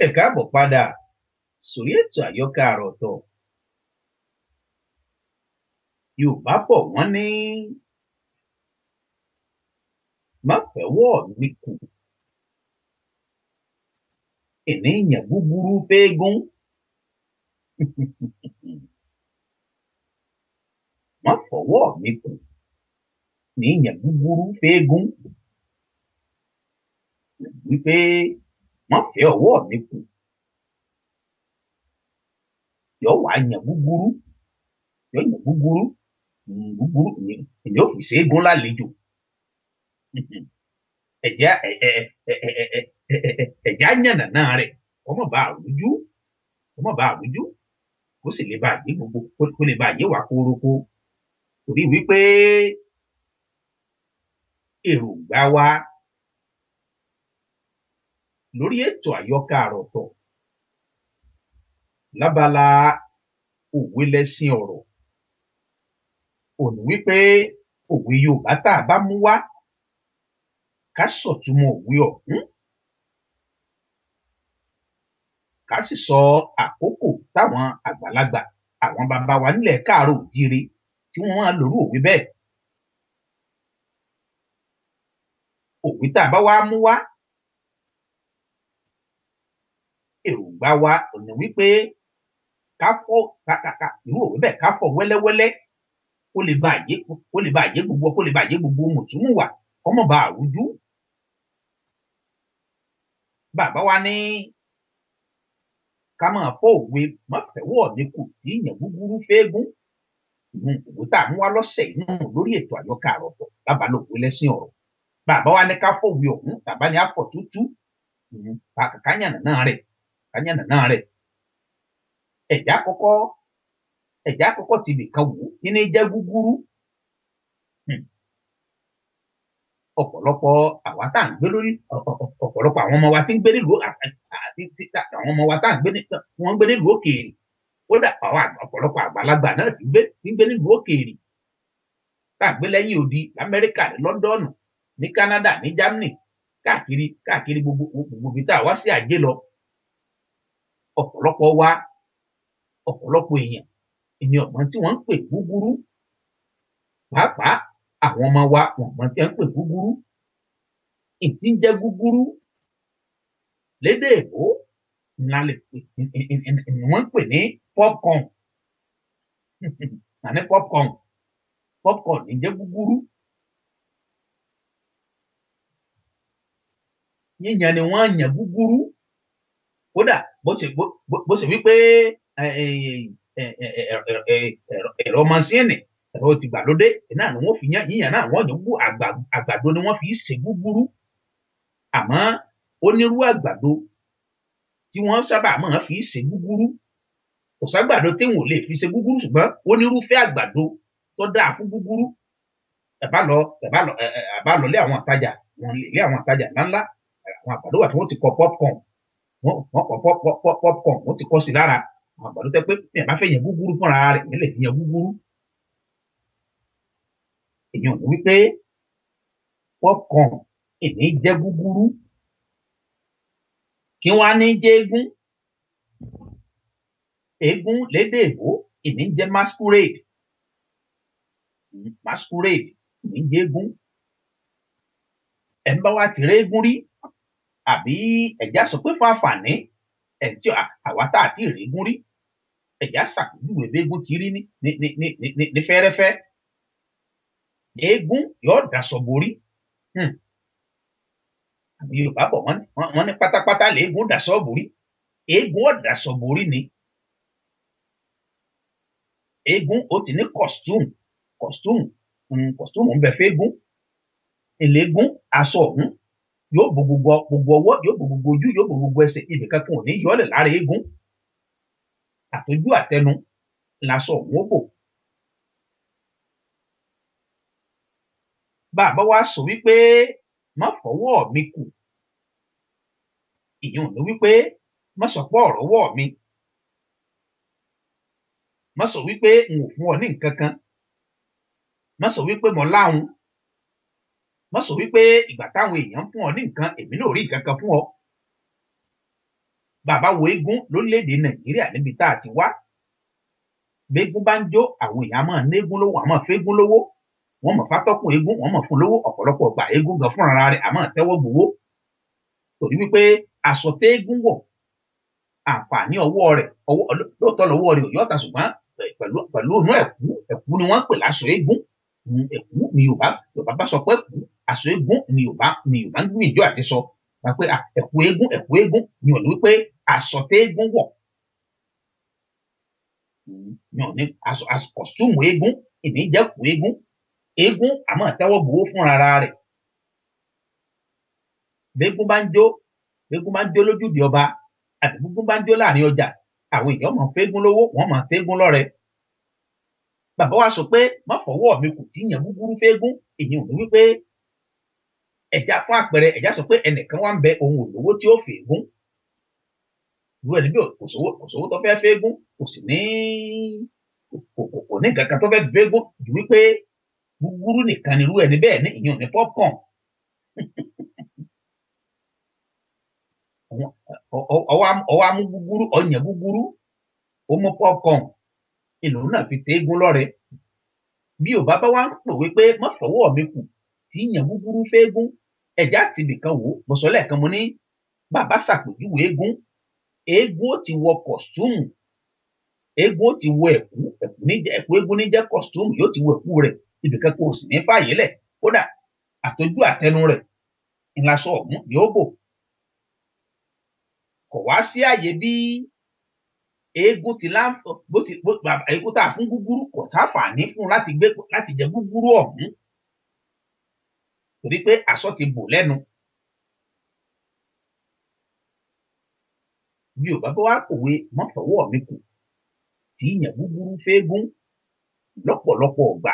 Ẹ káàbọ̀ padà sórí ètò àyọkà àròtọ̀. Yorùbá bọ̀ wọ́n ní má fẹ́wọ́ mi kù. Ènìyàn búburú fẹ́gún. Má fọwọ́ mi kù. Ènìyàn búburú fẹ́gún. Wípé má fẹ́ ọwọ́ mi kù. Yọ wá yàn búburú. Yọ yàn búburú. Búburú èyí ò fi ṣe é gún lálejò. Ẹ̀já yànnà náà rẹ̀ kọ́mọ̀ bá àrújú. Kọ́mọ̀ bá àrújú. Kó sì lè bá àyè gbogbo kó lè bá àyè wá kórókó. Torí wípé èròǹgbà wa lórí ètò àyọkà àròtọ̀ lábala òwe lẹ́sìn ọ̀rọ̀. Òní wípé òwe Yorùbá tá a bá mú wá ká sọ̀túnmọ̀ òwe ọ̀hún. Ká sì sọ àkókò táwọn àgbàlagbà àwọn bàbá wa nílẹ̀ káàárọ̀ òjíire tí wọ́n máa lòrú òwe bẹ́ẹ̀. Òwe tá a bá wá mú wá èròǹgbà wa òní wípé ká fọ́ irú òwe bẹ́ẹ̀ ká fọ́ wẹ́lẹ́wẹ́lẹ́ kó lè bá àyè gbogbo mùtúmùwà kọ́mọ̀ bá àrújú. Bàbá wa ní ká máa fọ́ òwe má fẹ́wọ́ mi kù tí ìyàn búburú fẹ́gún. Òwe tá a mú wá lọ́sẹ̀ inú lórí ètò àyọkà àròtọ̀ lábala òwe lẹ́sìn ọ̀rọ̀. Bàbá wa ní ká fọ́ òwe ọ̀hún tàbá ní àfọ̀ tútú kányànà náà rẹ̀. Ẹ̀já kọ́kọ́ ti bìkan wò kí ní jẹ́ gúgúrú. Ọ̀pọ̀lọpọ̀ àwa tá à ń gbé lórí ọ̀pọ̀lọpọ̀ àwọn ọmọ wa tí ń gbé nílùú àwọn ọmọ wa tá à ń gbé wọ́n ń gbé nílùú òkèèrè. Kódà àwọn ọ̀pọ̀lọpọ̀ àgbàlagbà náà ti ń gbé nílùú òkèèrè. Tá à ń gbé lẹ́yìn odi l'Amẹ́ríkà, ní Lọ́ńdọ̀nù, ní Kánádà, ní Jámánì, káàkiri gbogbo ibi tá a wá sí àjé lọ. Ọ̀pọ̀lọpọ̀ èèyàn ìní ọ̀mọ tí wọ́n ń pè gúgúrú. Pàápàá àwọn ọmọ wa wọ́n mọ̀ tí wọ́n ń pè gúgúrú. Ìtí ń jẹ́ gúgúrú lédè èbó wọ́n ń pè ní popcorn. Ní popcorn ní jẹ́ gúgúrú. Yíyan ni wọ́n yàn gúgúrú. Kódà bó ṣe wípé ẹ̀rọ masíìnì ẹ̀rọ tìgbàlódé náà ni wọ́n fi yíyan náà wọ́n yàn àgbàdo ni wọ́n fi ṣe gúgúrú. Àmọ́ onírú àgbàdo tí wọ́n sábà máa fi ṣe gúgúrú. Kò ságbàdo tí wọn ò lè fi ṣe gúgúrú, ṣùgbọ́n onírúfẹ́ àgbàdo tó dáa fún gúgúrú. Ẹ bá lọ lé àwọn àtajà, wọn lè lé àwọn àtajà ńláńlá. Àwọn àgbàdo wà tí wọ́n ti kọ popcorn. Wọ́n kọ popcorn, wọ́n ti kọ sí lára. àwọn àgbàdo tẹ́ pé bí ẹ bá fẹ́ yan gúgúrú fúnra rẹ̀ nílẹ̀ fi yan gúgúrú èèyàn ní wípé popcorn ìní jẹ́ gúgúrú kí wọ́n á ní jẹ́ eégún lédè èbó ìní jẹ́ masquerade ìní jẹ́ eégún ẹ̀ ń bá wa ti rí eégún rí àbí ẹ̀já sọ pé fún àǹfààní ẹ̀ tí àwa tá àti rí eégún rí ẹ̀já ṣàpèjúwe bí eégún ti rí ní fẹ́rẹ́fẹ́ eégún yóò daṣọ borí àbí Yorùbá bọ̀ wọ́n ní pátápátá léégún daṣọ borí eégún ó daṣọ borí ni eégún ó ti ní costume ń bẹ fẹ́égún eléégún aṣọ ọ̀hún yóò bo gbogbo ọwọ́ yóò bo gbogbo ojú yóò bo gbogbo ẹsẹ̀ ibì kankan ò ní yọlẹ̀ lára eégún àtọjú àtẹnu laṣọ ọ̀hún ó bò. Bàbá wa sọ wípé má fọwọ́ mi kù ìyẹn ò ní wípé má sọ pé ọ̀rọ̀ wọ̀ mi má sọ wípé n ò fún ọ ní nǹkan kan má sọ wípé mo láhùn má sọ wípé ìgbà táwọn èèyàn fún ọ ní nǹkan èmi náà rí nǹkan kan fún ọ. Bàbá wo eégún lórílẹ̀‐èdè Nàìjíríà níbi tá a ti wá béégún bá ń jó àwọn èèyàn máa ní eégún lówó àmọ́ fẹ́égún lówó wọ́n mọ̀ fátọ́kùn eégún wọ́n mọ̀ fún lówó ọ̀pọ̀lọpọ̀ ọgbà eégún gan fúnra rẹ̀ àmọ́ tẹ́wọ́ gbowó torí wípé aṣọ téégún wọ̀ àǹfààní ọwọ́ rẹ̀ lóòótọ́ lọ́wọ́ rẹ̀ ò yọ̀ọ̀ta ṣùgbọ́n pẹ̀lú inú ẹ̀kú ni wọ́n ń pè láṣọ eégún ẹ̀kú ni Yorùbá bá sọ pé ẹ̀kú aṣọ eégún ni Yorùbá ń gbìyànjú àti sọ pé ẹ̀kú eégún ni ò ní wípé aṣọ téégún wọ̀ ni ò ní aṣọ kọ̀stúmù eégún ìní jẹ́ ẹ̀kú eégún àmọ́ tẹ́wọ́ gbowó fúnra rẹ̀ béégún bá ń jó lójúde ọba àti gbogbo bá ń jó láàrin ọjà àwọn èèyàn mọ̀ fẹ́égún lówó wọ́n mọ̀ fẹ́égún lọ́rẹ. Bàbá wa sọ pé má fọwọ́ mi kù tí yàn gúgúrú fẹ́égún èyí ò ní wípé ẹ̀já fún àpẹẹrẹ ẹ̀já sọ pé ẹnìkan wá ń bẹ ohun òlówó tí ó fẹ́égún ìlú ẹni bí kò sówó tó fẹ́ fẹ́égún kò sì ní kò ní nǹkan kan tó fẹ́ fẹ́égún ju wípé gúgúrú nìkan ni irú ẹni bẹ́ẹ̀ ní ìyẹn ò ní popcorn ọwọ́ amú gúgúrú ọ̀yàn gúgúrú ó mú popcorn ìlú náà fi téégún lọ́rẹ. Bí ò bá wá ń pòwe pé má fọwọ́ mi kù tí yàn gúgúrú fẹ́égún ẹ̀já ti bìkan wò bọ̀sọ̀ lẹ́ẹ̀kan mo ní bàbá ṣàpèjúwe eégún ó ti wọ kọ̀stúmù eégún ó ti wọ ẹ̀kú eégún ní jẹ́ kọ̀stúmù yóò ti wọ ẹ̀kú rẹ̀ ibìkan kò sì ní fààyè lẹ̀ kódà àtọjú àtẹnu rẹ̀ ńláṣọ ọ̀hún yóò bò. Kò wá sí àyè bí eégún eégún tá a fún gúgúrú kò sáfàní fún láti jẹ gúgúrú ọ̀hún torí pé aṣọ ti bò lẹ́nu. Bí ò bá wá pòwe má fọwọ́ mi kù tí yàn gúgúrú fẹ́égún lọ́pọ̀lọpọ̀ ọgbà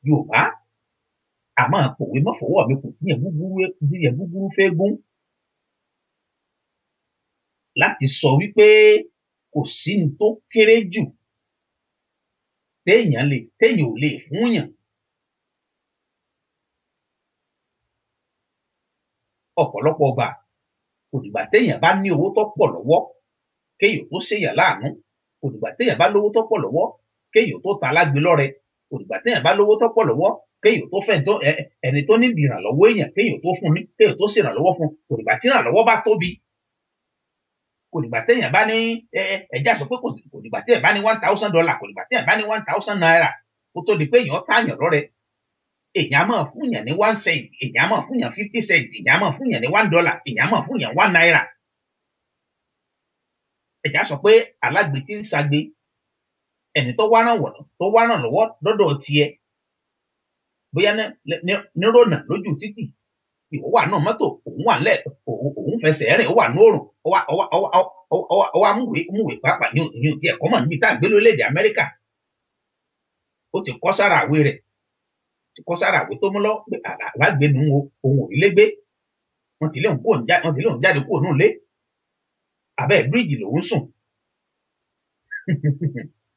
Yorùbá a máa pòwe má fọwọ́ mi kù tí yàn gúgúrú fẹ́égún láti sọ wípé kò sí ní tó kéré jù téèyàn ò lè fún yàn. Ọ̀pọ̀lọpọ̀ ọgbà kò dìgbà téèyàn bá ní owó tó pọ̀ lọ́wọ́ kéèyàn tó ṣèyàn láàánú kò dìgbà téèyàn bá lówó tó pọ̀ lọ́wọ́ kéèyàn tó ta alágbe lọ́rẹ kò dìgbà téèyàn bá lówó tó pọ̀ lọ́wọ́ kéèyàn tó fẹ́ ẹni tó ní ìrànlọ́wọ́ èèyàn kéèyàn tó fún ní kéèyàn tó ṣèrànlọ́wọ́ fún kò dìgbà tí ìrànlọ́wọ́ bá tóbi kò dìgbà téèyàn bá ní ẹja sọ pé kò dìgbà téèyàn bá ní $1,000 kò dìgbà téèyàn bá ní $1,000 kó tó di pé èèyàn tààyàn lọ́rẹ. Èèyàn máa fún yàn ní 1 cent èèyàn máa fún yàn 50 cent èèyàn máa fún yàn ní $1 èèyàn máa fún yàn $1. Ẹja sọ pé alágbe tí ń ṣagbe ẹni tó wá ràn lọ́wọ́ lọ́dọ̀ tiẹ̀ bóyá nírònà lójú títì ìwọ wà náà mọ́tò òun wà nílẹ̀ òun fẹsẹ̀ rìn ó wà ní òrùn ó wá múwèé pàápàá ní òun tí ẹ̀kọ́ mọ̀ níbi tá à ń gbé lórílẹ̀‐èdè Amẹ́ríkà ó ti kọ́ sára àwé rẹ̀ tó mú lọ pé alágbe nu ohun òrílé gbé wọ́n ti léun jáde kúrò nínú ilé abẹ́ bíríìjì lòún sùn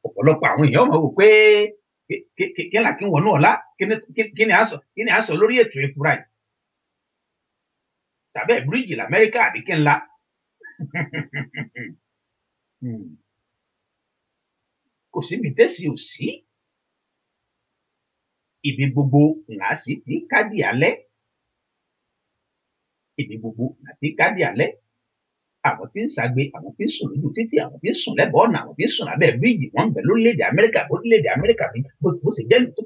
ọ̀pọ̀lọpọ̀ àwọn èèyàn mọ̀ wò pé kí là kí wọnú ọ̀la kí ni à ń sọ lórí ètò ìfura yìí sàbẹ́ bíríìjì l'Amẹ́ríkà àbí kí ńlá kò síbi tẹ́sí ò sí ibi gbogbo ńlá sí ti kádì alẹ́ ibi gbogbo ńlá ti kádì alẹ́ àwọn tí ń ṣagbe àwọn tí ń sùn lójú títì àwọn tí ń sùn lẹ́bàá ọ̀nà àwọn tí ń sùn lábẹ́ bíríìjì wọ́n ń bẹ lórílẹ̀‐èdè Amẹ́ríkà lórílẹ̀‐èdè Amẹ́ríkà bó ṣe jẹ́ tó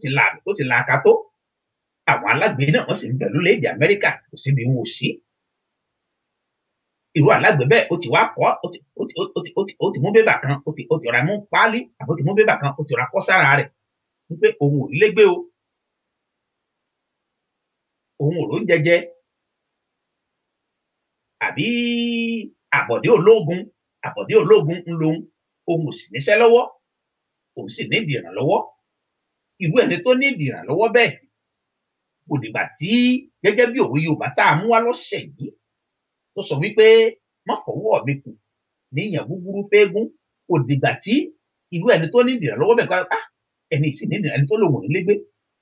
ti la aka tó àwọn alágbe náà wọ́n sì ń bẹ lórílẹ̀‐èdè Amẹ́ríkà kò síbi wọn ò sí irú alágbe bẹ́ẹ̀ ó ti wá kọ́ ó ti mú bébà kan ó ti ra mú páálí àbó ti mú bébà kan ó ti ra kọ́ sára rẹ̀ wípé òun ò légbé o òun ò ló ń jẹjẹ àbí àbọ̀dé ológun ń lòun òun ò sì níṣẹ́ lọ́wọ́ òun sì ní ìdìrànlọ́wọ́ irú ẹni tó ní ìdìrànlọ́wọ́ bẹ́ẹ̀ kò dìgbà tí gẹ́gẹ́ bí òwe Yorùbá tá a mú wá lọ́sẹ̀ yìí tó sọ wípé má fọwọ́ mi kù níyàn búburú fẹ́gún kò dìgbà tí irú ẹni tó ní ìdìrànlọ́wọ́ bẹ́ẹ̀ ká ẹni sì ní ẹni tó lòun ò ní légbé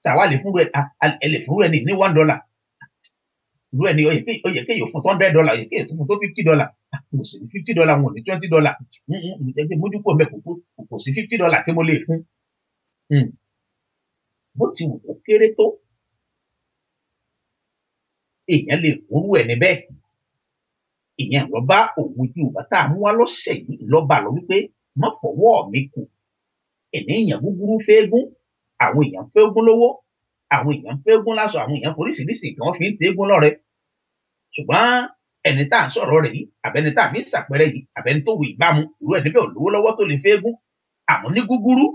tàwa lè fún ẹ lè fún ẹni ní $1 irú ẹni ó yẹ kéèyàn fún $100 ó yẹ kéèyàn fún tó $50 kò sí $50 wọn ò ní $20 ẹgbẹ́ mójúpọ̀ mẹ́kò kò sí $50 tí mo lè fún bó ti wù ó kéré tó èèyàn lè fúnrú ẹni bẹ́ẹ̀ ìyẹn lọ bá òwe Yorùbá tá a mú wá lọ́sẹ̀ yìí lọ́ba lọ wípé má fọwọ́ mi kù ènìyàn búburú fẹ́gún àwọn èèyàn fẹ́gún lówó àwọn èèyàn fẹ́gún láṣọ àwọn èèyàn foríṣiríṣi kí wọ́n fi ń tẹ́gún lọ́rẹ ṣùgbọ́n ẹni tá à ń sọ̀rọ̀ rẹ̀ yìí àbẹ́ni tá à fi ń ṣàpẹẹrẹ yìí àbẹ́ni tó wù ìbámu irú ẹni bẹ́ẹ̀ ò lówó lọ́wọ́ tó lè fẹ́gún àmọ́ ní gúgúrú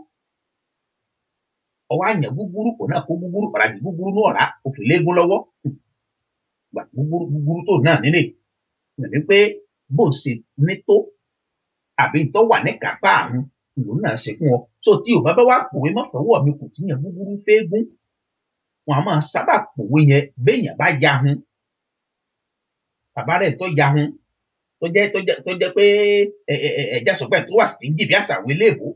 ọwọ́ àyàn gúgúrú kò náà kó gúgúrú pàràdì gúgúrú ní ọ̀rá òfin léegun lọ́wọ́ gbà gúgúrú tó náà nílé ní pé bó ṣe ní tó àbí tó wà ní kápá àrùn ìlú náà ṣe fún ọ tó tí ò bá bá wá pòwe má fọwọ́ mi kò tíyàn gúgúrú fẹ́gún wọn a máa sábà pòwe yẹn béèyàn bá yahun bàbá rẹ̀ tó yahun tó jẹ́ pé ẹ̀já sọ pé tó wà sí jìbí àṣà àwọn eléèbó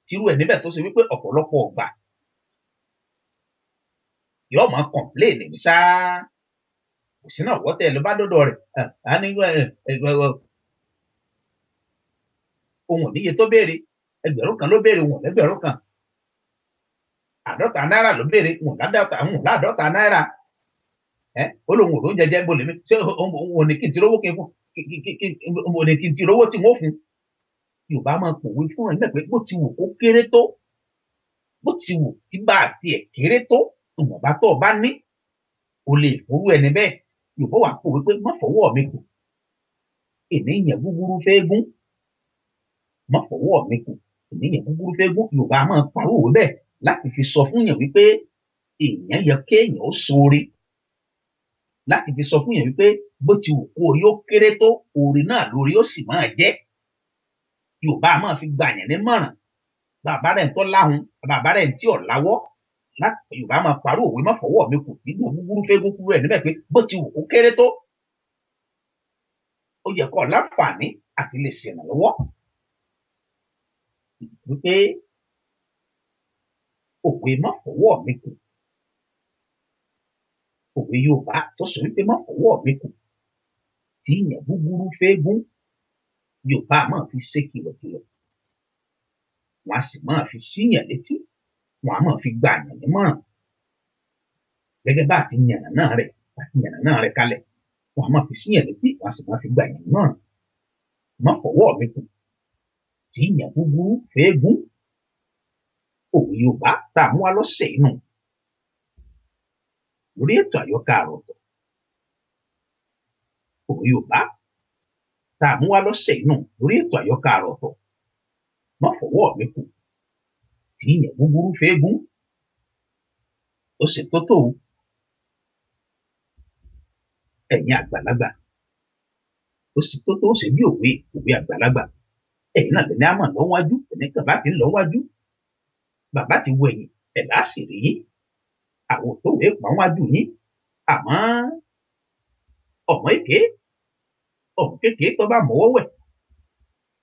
tírú ẹ̀ níbẹ̀ tó ṣe wípé ọ̀pọ̀lọpọ̀ ọgbà yóò máa kọ̀ǹpléènì ní sáá kò sí náà wọ́tẹ̀ ló bá dọ́dọ̀ rẹ̀ á ní ohun òníye tó béèrè ẹgbẹ̀rún kan ló béèrè wọn lẹ́gbẹ̀rún kan $50 ló béèrè wọn láàdọ́ta náírà ó lóun ò ló ń jẹjẹ bolè mi ṣé òun ní kí n ti rówó kí n fún òun ní kí n ti rówó tí wọ́n fún Yorùbá máa pòwe fún ẹ nígbà pé bó ti wù kó kéré tó bó ti wù kí bá tiẹ̀ kéré tó ìwọ̀nba tó o bá ní o lè fowó ẹni bẹ́ẹ̀ Yorùbá wà pòwe pé má fọwọ́ mi kù ènìyàn búburú fẹ́gún má fọwọ́ mi kù ènìyàn búburú fẹ́gún Yorùbá máa pàrọwé bẹ́ẹ̀ láti fi sọ fún yàn wípé èèyàn yẹ kéèyàn ó ṣoore láti fi sọ fún yàn wípé bó ti wù kó o yóò kéré tó oore náà lórí ó sì máa jẹ́ Yorùbá máa fi gbà yàn nímọ̀ràn bàbá rẹ̀ ń tọ́ láhùn bàbá rẹ̀ ń tí ọ̀ láwọ́ láti Yorùbá máa parọ́ òwe má fọwọ́ mi kù tí gbogbo búburú fẹ́gún kúrú ẹ̀ níbẹ̀ pé bó ti wù kó kéré tó ó yẹ kó láǹfààní àti lè ṣèrànlọ́wọ́ wípé òwe má fọwọ́ mi kù òwe Yorùbá tó sọ wípé má fọwọ́ mi kù tí ìyẹn búburú fẹ́gún Yorùbá máa fi ṣe kìlọ̀kìlọ̀ wọn a sì máa fi síyàn létí wọn a máa fi gbà yàn nímọ̀ràn gẹ́gẹ́ bá àti yànnà náà rẹ̀ kalẹ̀ wọn a máa fi síyàn létí wọn a sì máa fi gbà yàn nímọ̀ràn má fọwọ́ mi kù tí ìyẹn búburú fẹ́gún òwe Yorùbá tá a mú wá lọ́sẹ̀ inú lórí ètò Àyọkà Àròtọ̀ òwe Yorùbá tá a mú wá lọ́sẹ̀ inú lórí ètò Àyọkà Àròtọ̀ má fọwọ́ mi kù tí ìyẹn búburú fẹ́gún ó sì tó tó ẹ̀yin àgbàlagbà ó sì tó tó ṣe bí òwe àgbàlagbà ẹ̀yin náà lẹ́ni àmọ́ lọ́wájú ẹ̀ní kan bá ti ń lọ́wájú bàbá ti wọ ẹ̀yìn ẹ̀dá sì rí yín àwọn òtòwé pọ́n wájú yín àmọ́ ọmọ èké ọ̀hún kékeré tó bá mọ́wọ́ wẹ̀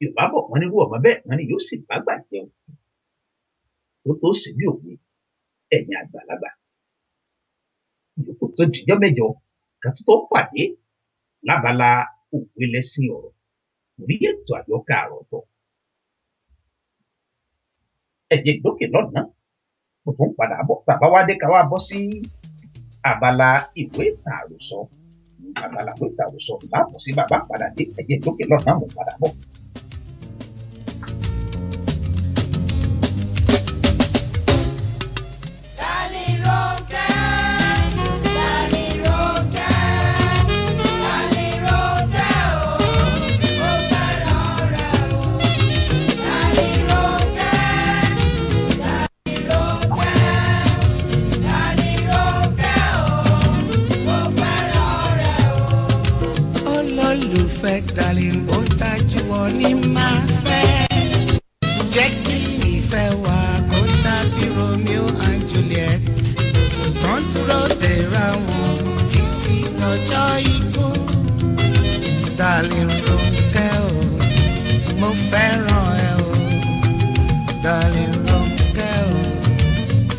Yorùbá bọ̀ wọ́n nírú ọmọ bẹ́ẹ̀ wọ́n ní yóò sì bá gbà jẹun tó sì bí òwe ẹ̀yin àgbàlagbà ìyókù tó dìjọ́ mẹ́jọ ká tó pàdé lábala òwe lẹ́sìn ọ̀rọ̀ orí ètò Àyọkà Àròtọ̀ ẹ̀jẹ̀ ìdókè lọ́nà mo tún padà bọ̀ bàbá wa dé ká wá bọ́ sí abala ìwé ìtàn àròsọ abala ìwé ìtàn àròsọ láàbọ̀ sí bàbá padà dé ẹ̀jẹ̀ ìdókè lọ́nà mo padà bọ̀. Darling, ó dájú wọn ní máa fẹ́. Jẹ́ kí ìfẹ́ wa kó dàbí Romeo and Juliet. Tán dúró dèrà wọn títí lọ́jọ́ ikú. Darling Rónkẹ́ o, mo fẹ́ràn ẹ o. Darling Rónkẹ́ o,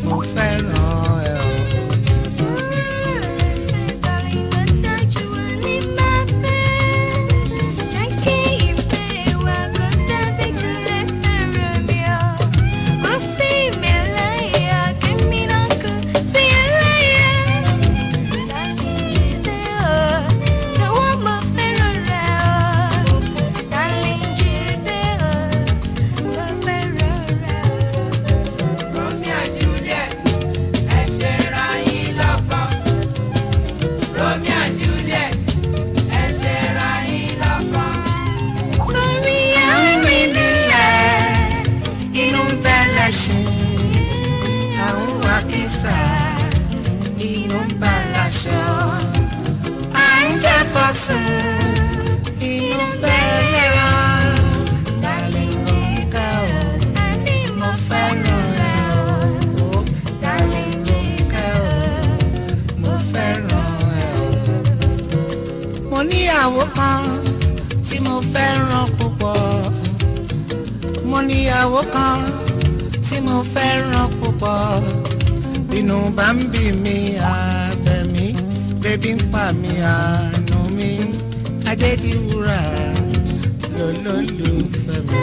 mo fẹ́ràn ẹ o. Mo níyàwó kan tí mo fẹ́ràn púpọ̀. Mo níyàwó kan tí mo fẹ́ràn púpọ̀. Bínú bá ń bí mi àbẹ̀ mi, bébí ń pa mi àánú mi. Adédìwúrà lólólùfẹ́ mi.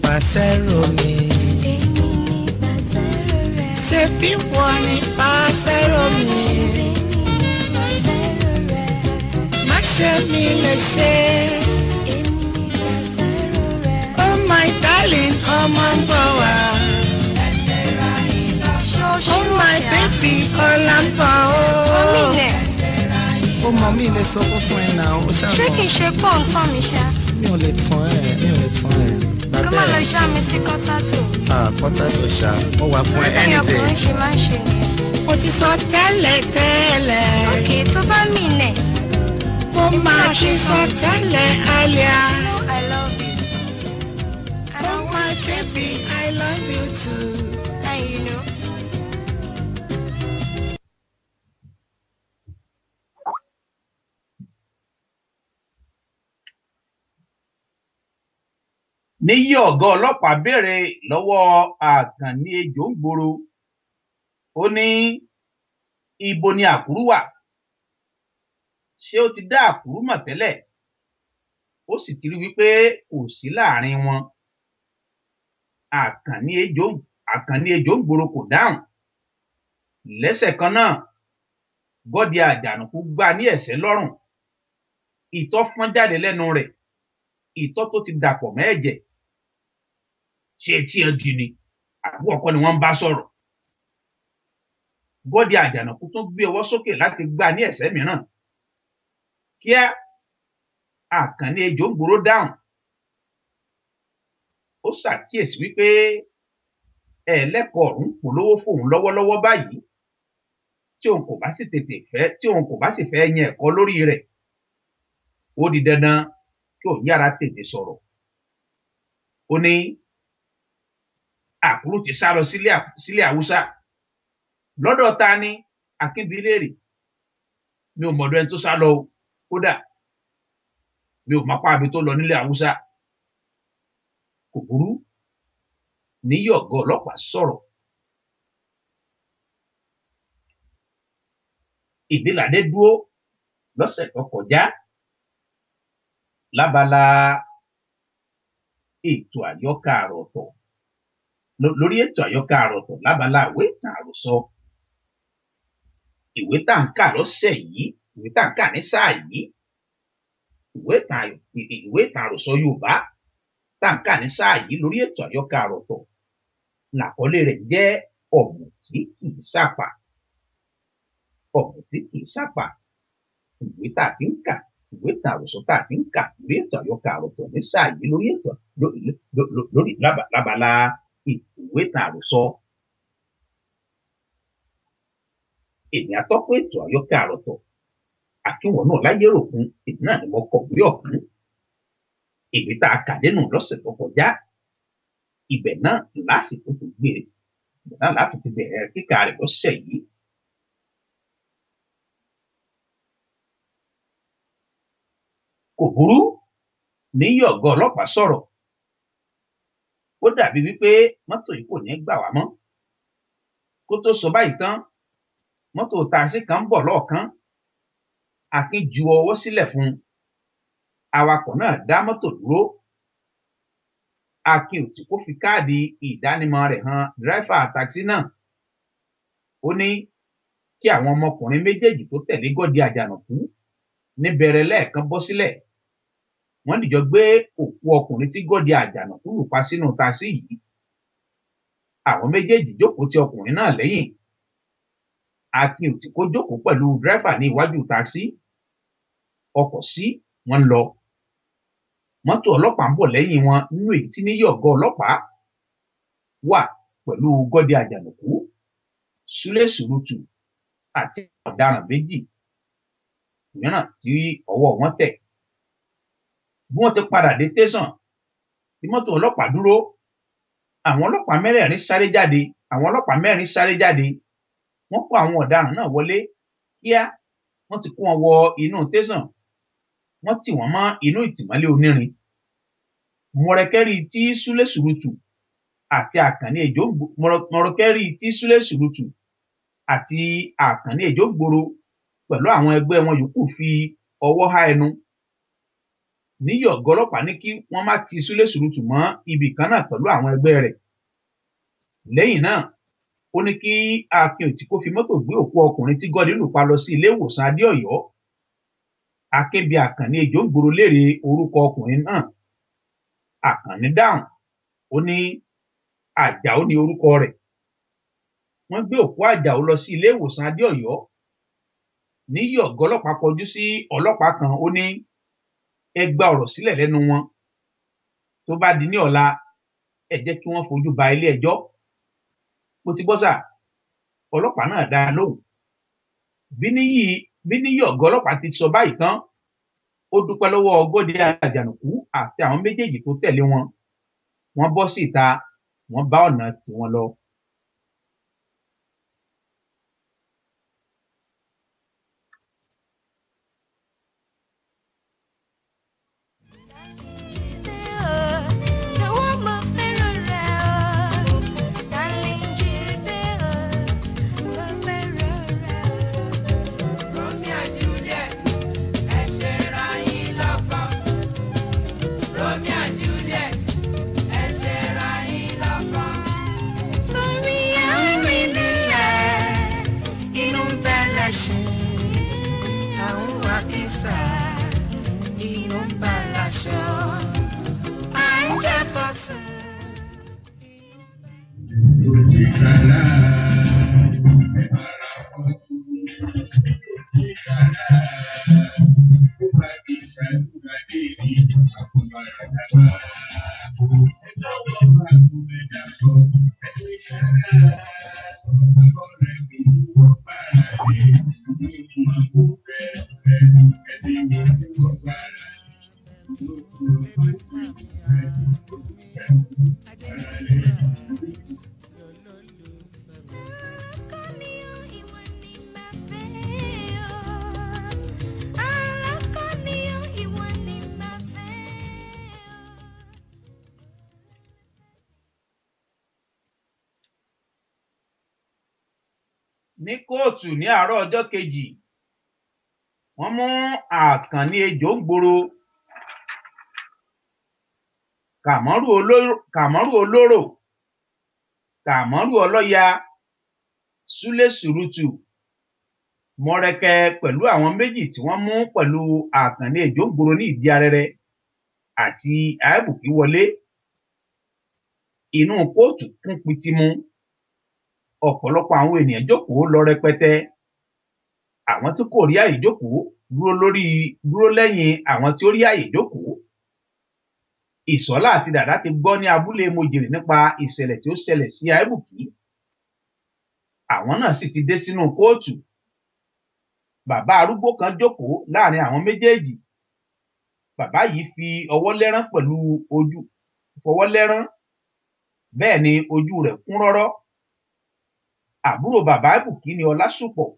Pàṣẹ́rò mi. Èmi ni pàṣẹ́rò rẹ̀. Ṣé bí wọ́n ní pàṣẹ́rò mi? Èmi ni pàṣẹ́rò rẹ̀. Má ṣe mi lè ṣe. Èmi ni pàṣẹ́rò rẹ̀. Oh my darling, ọmọ ń bọ̀ wá. Ẹ̀ṣẹ̀ ra ìlọ. Oh my baby, ọlá ń bọ̀ ó. Omi ilẹ̀. Ó mọ mi lè sọ fún ẹ náà, ó ṣàmọ̀. Ṣé kìí ṣe pọ́ǹtàn mi ṣá? Mi ò lè tán ẹ̀, mi ò lè tán ẹ̀. Kó má lọ já mi sí kọ́tátò. Kọ́tátò ṣá, mo wà fún ẹ any day. Ọkùnrin ṣe máa ń ṣe nìyẹn. Mo ti sọ tẹ́lẹ̀ tẹ́lẹ̀. Òkè tó bá mì nẹ̀. Mo máa ti sọ tẹ́lẹ̀ Alia. I love you. And I Oh want my baby, I love you too. and you know. níyí ọ̀gá ọlọ́pàá béèrè lọ́wọ́ Àkànní ejò ń gbòòrò ó ní ibo ni Àkúrú wà ṣé ó ti dá Àkúrú mọ̀ tẹ́lẹ̀ ó sì ti rí wípé kò sí láàrin wọn Àkànní ejò ń gbòòrò kò dáhùn lẹ́sẹ̀ kan náà Gọ́dí Àjànàkú gbá ní ẹ̀sẹ̀ lọ́rùn ìtọ́ fọ́n jáde lẹ́nu rẹ̀ ìtọ́ tó ti dàpọ̀ mọ́ ẹ̀jẹ̀ ṣé tí ẹ di ni àbúrò ọkọ ni wọ́n ń bá sọ̀rọ̀ Gọ́dí Àjànàkú tún gbé ọwọ́ sókè láti gbá ní ẹ̀sẹ̀ mìíràn kíá Àkànní ejò ń gbòòrò dáhùn ó ṣàkíyèsí wípé ẹlẹ́kọ̀ọ́ ọ̀hún polówó fóun lọ́wọ́lọ́wọ́ báyìí tí òun kò bá sì fẹ́ yan ẹ̀kọ́ lórí rẹ̀ ó di dandan kí òun yára tètè sọ̀rọ̀. ó ní àkúrú ti sá lọ sílé haúsá lọ́dọ̀ ta ni akínbíléèrè mi ò mọ̀dọ̀ ẹni tó sá lọ o kódà mi ò máa pa àbí tó lọ nílé haúsá. kò burú níyì ọ̀gá ọlọ́pàá sọ̀rọ̀. ìdílàdé dúró lọ́sẹ̀ tó kọjá lábala ètò àyọkà àròtọ̀ lórí ètò àyọkà àròtọ̀ lábala ìwé ìtàn àròsọ. ìwé tá à ń kà lọ́sẹ̀ yìí ìwé tá à ń kà ní sáà yìí ìwé ìtàn àròsọ Yorùbá tá à ń kà ní sáà yìí lórí ètò àyọkà àròtọ̀ làkọlé rẹ̀ jẹ́ ọ̀mùtí kìí sápà. ọ̀mùtí kìí sápà ìwé tá a ti ń kà ìwé ìtàn àròsọ tá a ti ń kà lórí ètò àyọkà àròtọ̀ ní sáà yìí lórí lábala ìwé ìtàn àròsọ. èmi atọ́kùn ètò àyọkà àròtọ̀ àkíwọ̀n náà láyé ròkun èmi náà ni mo kọ̀wé ọ̀hún. ìwé tá a kà nínú lọ́sẹ̀ tó kọjá ibẹ̀ náà lásìkò tó gbé ibẹ̀ náà láti ti bẹ̀rẹ̀ kíkà rẹ̀ lọ́sẹ̀ yìí. kò burú níyì ọ̀gá ọlọ́pàá sọ̀rọ̀. ó dàbí wípé mọ́tò yìí kò ní gbà wá mọ́. kó tó sọ báyìí tán mọ́tò tàṣí kan ń bọ̀ lọ́ọ̀kan. Akin ju ọwọ́ sílẹ̀ fún un. awakọ̀ náà dá mọ́tò dúró. Akin ò tí kò fi káàdì ìdánimọ̀ rẹ̀ hàn dírẹ́fà takisí náà. ó ní kí àwọn ọmọkùnrin méjèèjì tó tẹ̀lé Gọ́dí Àjànàkú níbẹ̀rẹ̀ lẹ́ẹ̀kan bọ́ sílẹ̀. wọ́n dìjọ gbé òkú ọkùnrin tí Gọ́dí Àjànàkú lù pa sínú takisí yìí. àwọn méjèèjì jókòó ti ọkùnrin náà lẹ́yìn. Akin ò tí kò jókòó pẹ̀lú dírẹ́fà ní iwájú takisí. ọkọ̀ sí wọn lọ. mọ́tò ọlọ́pàá ń bọ̀ lẹ́yìn wọn nínú èyí tí níyì ọ̀gá ọlọ́pàá wà pẹ̀lú Gọ́dí Àjànàkú, Súlé Sùrùtù àti ọ̀daràn méjì mìíràn tí ọwọ́ wọn tẹ̀. bí wọ́n ti padà dé tẹ̀sán tí mọ́tò ọlọ́pàá dúró, àwọn ọlọ́pàá mẹ́rin sáré jáde. wọ́n kó àwọn ọ̀daràn náà wọlé kíá. wọ́n ti kó wọn wọ inú tẹ̀sán. wọ́n tì wọ́n mọ́ inú ìtìmọ́lé onírin. mọ̀rọ̀kẹ́rì tí Súlé Sùrùtù àti Àkànní Èjògbòrò pẹ̀lú àwọn ẹgbẹ́ wọn yòókù fi ọwọ́ há ẹnu. níyì ọ̀gá ọlọ́pàá ní kí wọ́n má ti Súlé Sùrùtù mọ́ ibì kan náà pẹ̀lú àwọn ẹgbẹ́ rẹ̀. lẹ́yìn náà ó ní kí Akin ò tí kò fi mọ́tò gbé òkú ọkùnrin tí Gọ́dí lù pa lọ sí ilé ìwòsàn Adéọ̀yọ́. Akin bi Àkànní Èjògbòrò léèrè orúkọ ọkùnrin náà. Àkànní dáhùn ó ní Àjàó ni orúkọ rẹ̀. wọ́n gbé òkú Àjàó lọ sí ilé ìwòsàn Adéọ̀yọ́. níyì ọ̀gá ọlọ́pàá kọjú sí ọlọ́pàá kan ó ní ẹ gba ọ̀rọ̀ sílẹ̀ lẹ́nu wọn. tó bá di ní ọ̀la ẹ jẹ́ kí wọ́n fojú ba ilé ẹjọ́. mo ti gbọ́ sà, ọlọ́pàá náà dá a lóhùn. bí níyì ọ̀gá ọlọ́pàá ti sọ báyìí tán, ó dúpẹ́ lọ́wọ́ Gọ́dí Àjànàkú àti àwọn méjèèjì tó tẹ̀lé wọn. wọ́n bọ́ sí ìta, wọ́n bá ọ̀nà tiwọn lọ. ní kóòtù ní àárọ̀ ọjọ́ kejì wọ́n mú àkànní ejò ń gbòòrò kàmọ́rù olóró kàmọ́rù ọlọ́ya súlé sùrùtù mọ́rẹ́kẹ́ pẹ̀lú àwọn méjì tí wọ́n mú pẹ̀lú àkànní ejò ń gbòòrò ní ìdí arẹrẹ àti àìbùkí wọlé inú kóòtù kún pitimu ọ̀pọ̀lọpọ̀ àwọn ènìyàn jókòó lọ rẹpẹtẹ àwọn tí kò rí àyè jókòó dúró lẹ́yìn àwọn tí ó rí àyè jókòó ìsọ̀lá àti dàdá ti gbọ́ ní abúlé mojèrè nípa ìṣẹ̀lẹ̀ tí ó ṣẹlẹ̀ sí àìbùkí àwọn náà sì ti dé sínú kóòtù bàbá arúgbó kan jókòó láàrin àwọn méjèèjì bàbá yìí fi ọwọ́ lẹ́rán pẹ̀lú ojú fọwọ́ lẹ́rán bẹ́ẹ̀ ni ojú rẹ̀ kún rọ́rọ́ àbúrò bàbá àìbùkí ni ọlásùpọ̀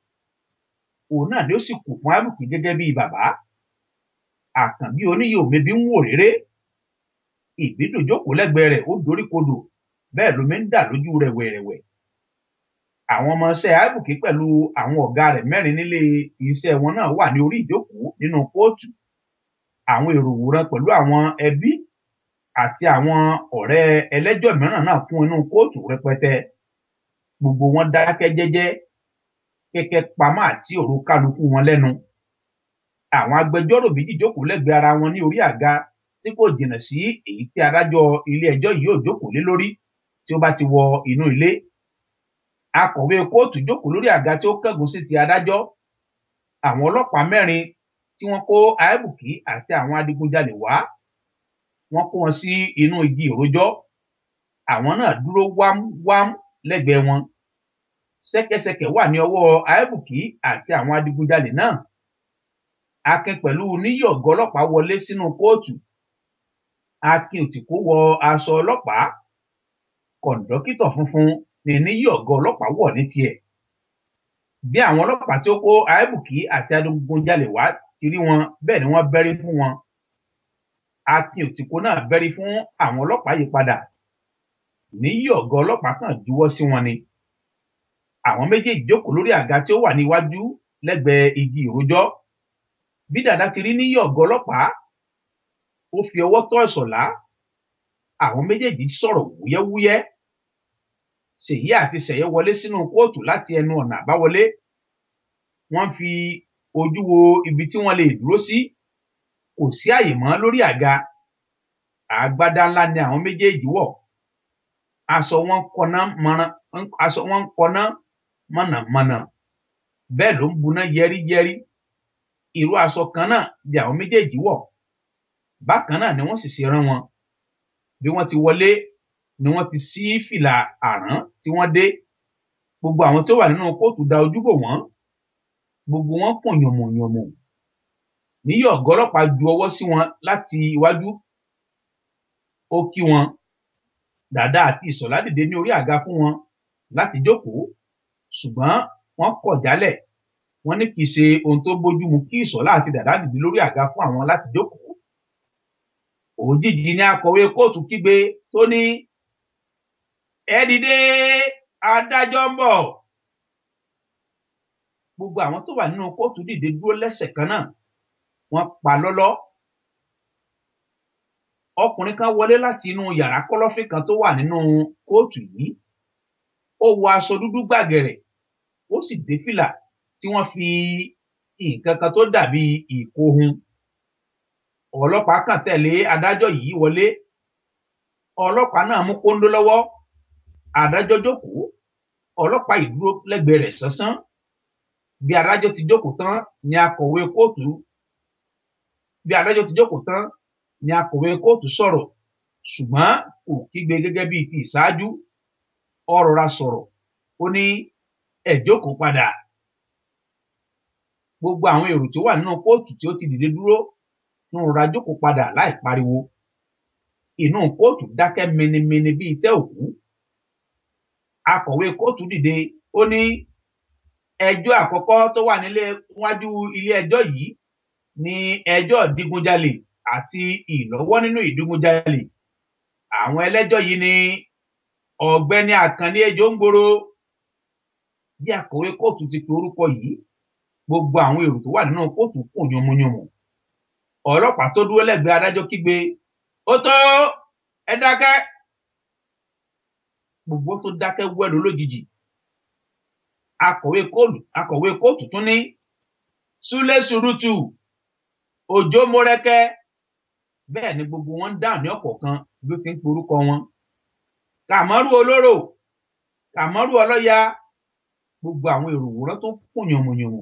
òun náà ló sì kù fún àìbùkí gẹ́gẹ́ bíi bàbá àkànbí oníyè òmebí ń wò réré ìbídùn jókòó lẹ́gbẹ̀ẹ́ rẹ̀ ó doríkodò bẹ́ẹ̀ lómi ń dà lójú rẹ̀ wẹ̀rẹ̀wẹ̀ àwọn ọmọọṣẹ́ àìbùkí pẹ̀lú àwọn ọ̀gá rẹ̀ mẹ́rin nílé iṣẹ́ wọn náà wà ní orí ìjókòó nínú kóòtù àwọn èrò wòran pẹ̀lú àwọn ẹbí àti àwọn ọ̀rẹ́ ẹlẹ́jọ́ mìíràn náà kún inú kóòtù rẹpẹtẹ gbogbo wọn dákẹ́ jẹ́jẹ́ kẹ́kẹ́ pamọ́ àti ọ̀rọ̀ kálukú wọn lẹ́nu àwọn agbẹjọ́rò méjì jókòó lẹ́gbẹ̀ẹ́ ara wọn ní orí àga tí kò jìnnà sí èyí tí adájọ́ ilé ẹjọ́ yìí yóò jókòó lé lórí tí ó bá ti wọ inú ilé akọ̀wé kóòtù jókòó lórí àga tí ó kẹ́gùn sí ti adájọ́ àwọn ọlọ́pàá mẹ́rin tí wọ́n kó àìbùkí àti àwọn adigunjalè wá wọ́n kó wọn sí inú igi ìrójọ́ àwọn náà dúró wámúwám lẹ́gbẹ̀ẹ́ wọn ṣẹ́kẹ́ṣẹkẹ̀ wà ní ọwọ́ àìbùkí àti àwọn adigunjalè náà akin pẹ̀lú níyì ọ̀gá ọlọ́pàá wọlé sínú kóòtù akin òtìkó wọ aṣọ ọlọ́pàá kọ̀ǹdọ́kítọ̀ funfun ni níyì ọ̀gá ọlọ́pàá wọ̀ ní tiẹ̀ bí àwọn ọlọ́pàá tí ó kó àìbùkí àti adigunjalè wá ti rí wọn bẹ́ẹ̀ ni wọ́n bẹ́rí fún wọn akin òtìkó náà bẹ́rí fún àwọn ọlọ́pàá yìí padà níyì ọ̀gá ọlọ́pàá kan juwọ́ sí wọn ni àwọn méjèèjì jókòó lórí àga tí ó wà níwájú lẹ́gbẹ̀ẹ́ igi ìrójọ́ bí dàdá ti rí níyì ọ̀gá ọlọ́pàá ó fi ọwọ́ tọ́ ìṣọ̀lá àwọn méjèèjì sọ̀rọ̀ wúyẹ́wúyẹ́ ṣèyí àti ṣẹ̀yẹ wọlé sínú kóòtù láti ẹnu ọ̀nà àbáwọlé wọ́n fi ojú wo ibi tí wọ́n lè dúró sí kò sí àyè mọ́ lórí àga àgbádá ńlá ni àwọn méjèèjì wọ̀ aṣọ wọn kọná mọ̀nàmọ́ná bẹ́ẹ̀ ló ń buná yẹ́rìyẹ́rì irú aṣọ kan náà ni àwọn méjèèjì wọ̀ bákan náà ni wọ́n sì ṣe rán wọn bí wọ́n ti wọlé ni wọ́n ti ṣí fìlà àrán tí wọ́n dé gbogbo àwọn tó wà nínú kóòtù da ojú bò wọ́n gbogbo wọn kùn yànmùyànmù níyì ọ̀gá ọlọ́pàá ju ọwọ́ sí wọn láti iwájú ó kí wọn dàdá àti ìṣọ̀lá dìde ní orí àga fún wọn láti jókòó ṣùgbọ́n wọ́n kọ̀ jálẹ̀ wọ́n ní kì í ṣe ohun tó bójú mu kí ìṣọ̀lá àti dàdá dìde lórí àga fún àwọn láti jókòó òjijì ní akọ̀wé kóòtù kígbe tó ní ẹ dìde adájọ́ ń bọ̀ gbogbo àwọn tó wà nínú kóòtù dìde dúró lẹ́sẹ̀ kan náà wọ́n pa lọ́lọ́ ọkùnrin kan wọlé láti inú yàrá kọ́lọ́fín kan tó wà nínú kóòtù yìí ó wọ aṣọ dúdú gbàgẹ̀rẹ̀ ó sì dé fìlà tí wọ́n fi nǹkan kan tó dàbí ìkóhun ọlọ́pàá kan tẹ̀lé adájọ́ yìí wọlé ọlọ́pàá náà mú kóńdó lọ́wọ́ adájọ́ jókòó ọlọ́pàá yìí dúró lẹ́gbẹ̀ẹ́ rẹ̀ sánsán bí adájọ́ ti jókòó tán ni akọ̀wé kóòtù sọ̀rọ̀ ṣùgbọ́n kò kígbe gẹ́gẹ́ bíi ti ìṣáájú ó rọra sọ̀rọ̀ ó ní ẹ jókòó padà gbogbo àwọn èrò tí ó wà nínú kóòtù tí ó ti dìde dúró ń rọra jókòó padà láì pariwo. Inú kóòtù dákẹ́ minimini bí itẹ́ òkú. Akọ̀wé kóòtù dìde, ó ní ẹjọ́ àkọ́kọ́ tó wà níwájú ilé ẹjọ́ yìí ni ẹjọ́ ìdigunjalè àti ìlọ́wọ́ nínú ìdigunjalè. Àwọn ẹlẹ́jọ́ yìí ni ọ̀gbẹ́ni Àkànní Ejòngboro. Bí akọ̀wé kóòtù ti pe orúkọ yìí, gbogbo àwọn èrò tó wà nínú kóòtù kùn yànmùyànmù. Ọlọ́pàá tó dúró lẹ́gbẹ̀ẹ́ adájọ́ kígbe, ó tó, ẹ dákẹ́. Gbogbo tó dákẹ́ wẹ́lú lójijì. Akọ̀wé kóòtù tún ní Súlé Ṣùrùtù, Òjó Mórẹ́kẹ́. Bẹ́ẹ̀ ni gbogbo wọn ń dáhùn ní ọ̀kọ̀ọ̀kan bí ó ti ń pe orúkọ wọn. Kàmọ́rù Olóró, Kàmọ́rù Ọlọ́ya. Gbogbo àwọn èrò wòrán tó kùn yànmùyànmù.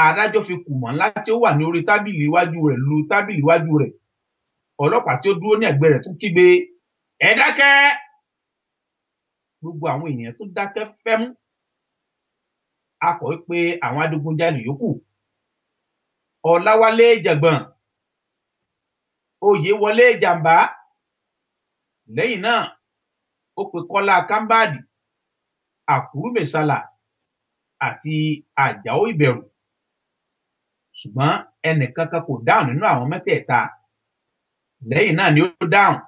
Adájọ́ fi kùmọ̀ ńlá tí ó wà ní orí tábìlì iwájú rẹ̀ lu tábìlì iwájú rẹ̀. Ọlọ́pàá tí ó dúró ní ẹ̀gbẹ́ rẹ̀ tún kígbe, ẹ dákẹ́. Gbogbo àwọn ènìyàn tó dákẹ́ fẹ́mú. Akọ̀wé pé àwọn adigunjalè yòókù. Ọláwálé Jẹ̀gbọ̀n, Oyèwọlé Jàmbá. Lẹ́yìn náà, ó pe Kọ́lá Kámbàdì, Àkúrú Mèsàlà àti Àjàó Ìbẹ̀rù. Ṣùgbọ́n ẹnìkankan kò dáhùn nínú àwọn mẹ́tẹ̀ẹ̀ta. Lẹ́yìn náà ni ó dáhùn.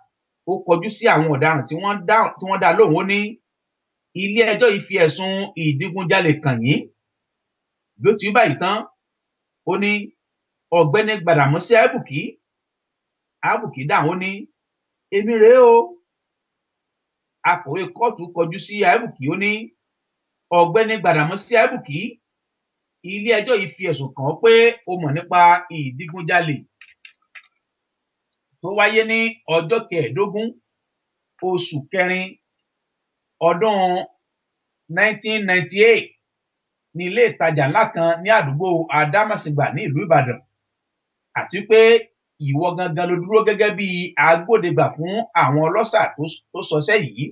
Ó kọjú sí àwọn ọ̀daràn tí wọ́n dá lóhùn. Ó ní ilé ẹjọ́ yìí fi ẹ̀sùn ìdigunjalè kàn yín. Bí ó ti wí báyìí tán, ó ní ọ̀gbẹ́ni Gbàdàmọ́sí Àbùkí dáhùn. Ó ní èmi rèé o. Akọ̀wé kóòtù kọjú sí Àbùkí. Ó ní ọ̀gbẹ́ni Gbàdàmọ́sí Àbùkí, ilé ẹjọ́ yìí fi ẹ̀sùn kàn ọ́ pé o mọ̀ nípa ìdigunjalè tó wáyé ní ọjọ́ 15 oṣù kẹrin ọdún 1998 ní ilé ìtajà ńlá kan ní àdúgbò Adámàsìgbà ní ìlú Ìbàdàn, àti pé ìwọ gangan ló dúró gẹ́gẹ́ bí agbódegbà fún àwọn ọlọ́ṣà tó sọṣẹ́ yìí.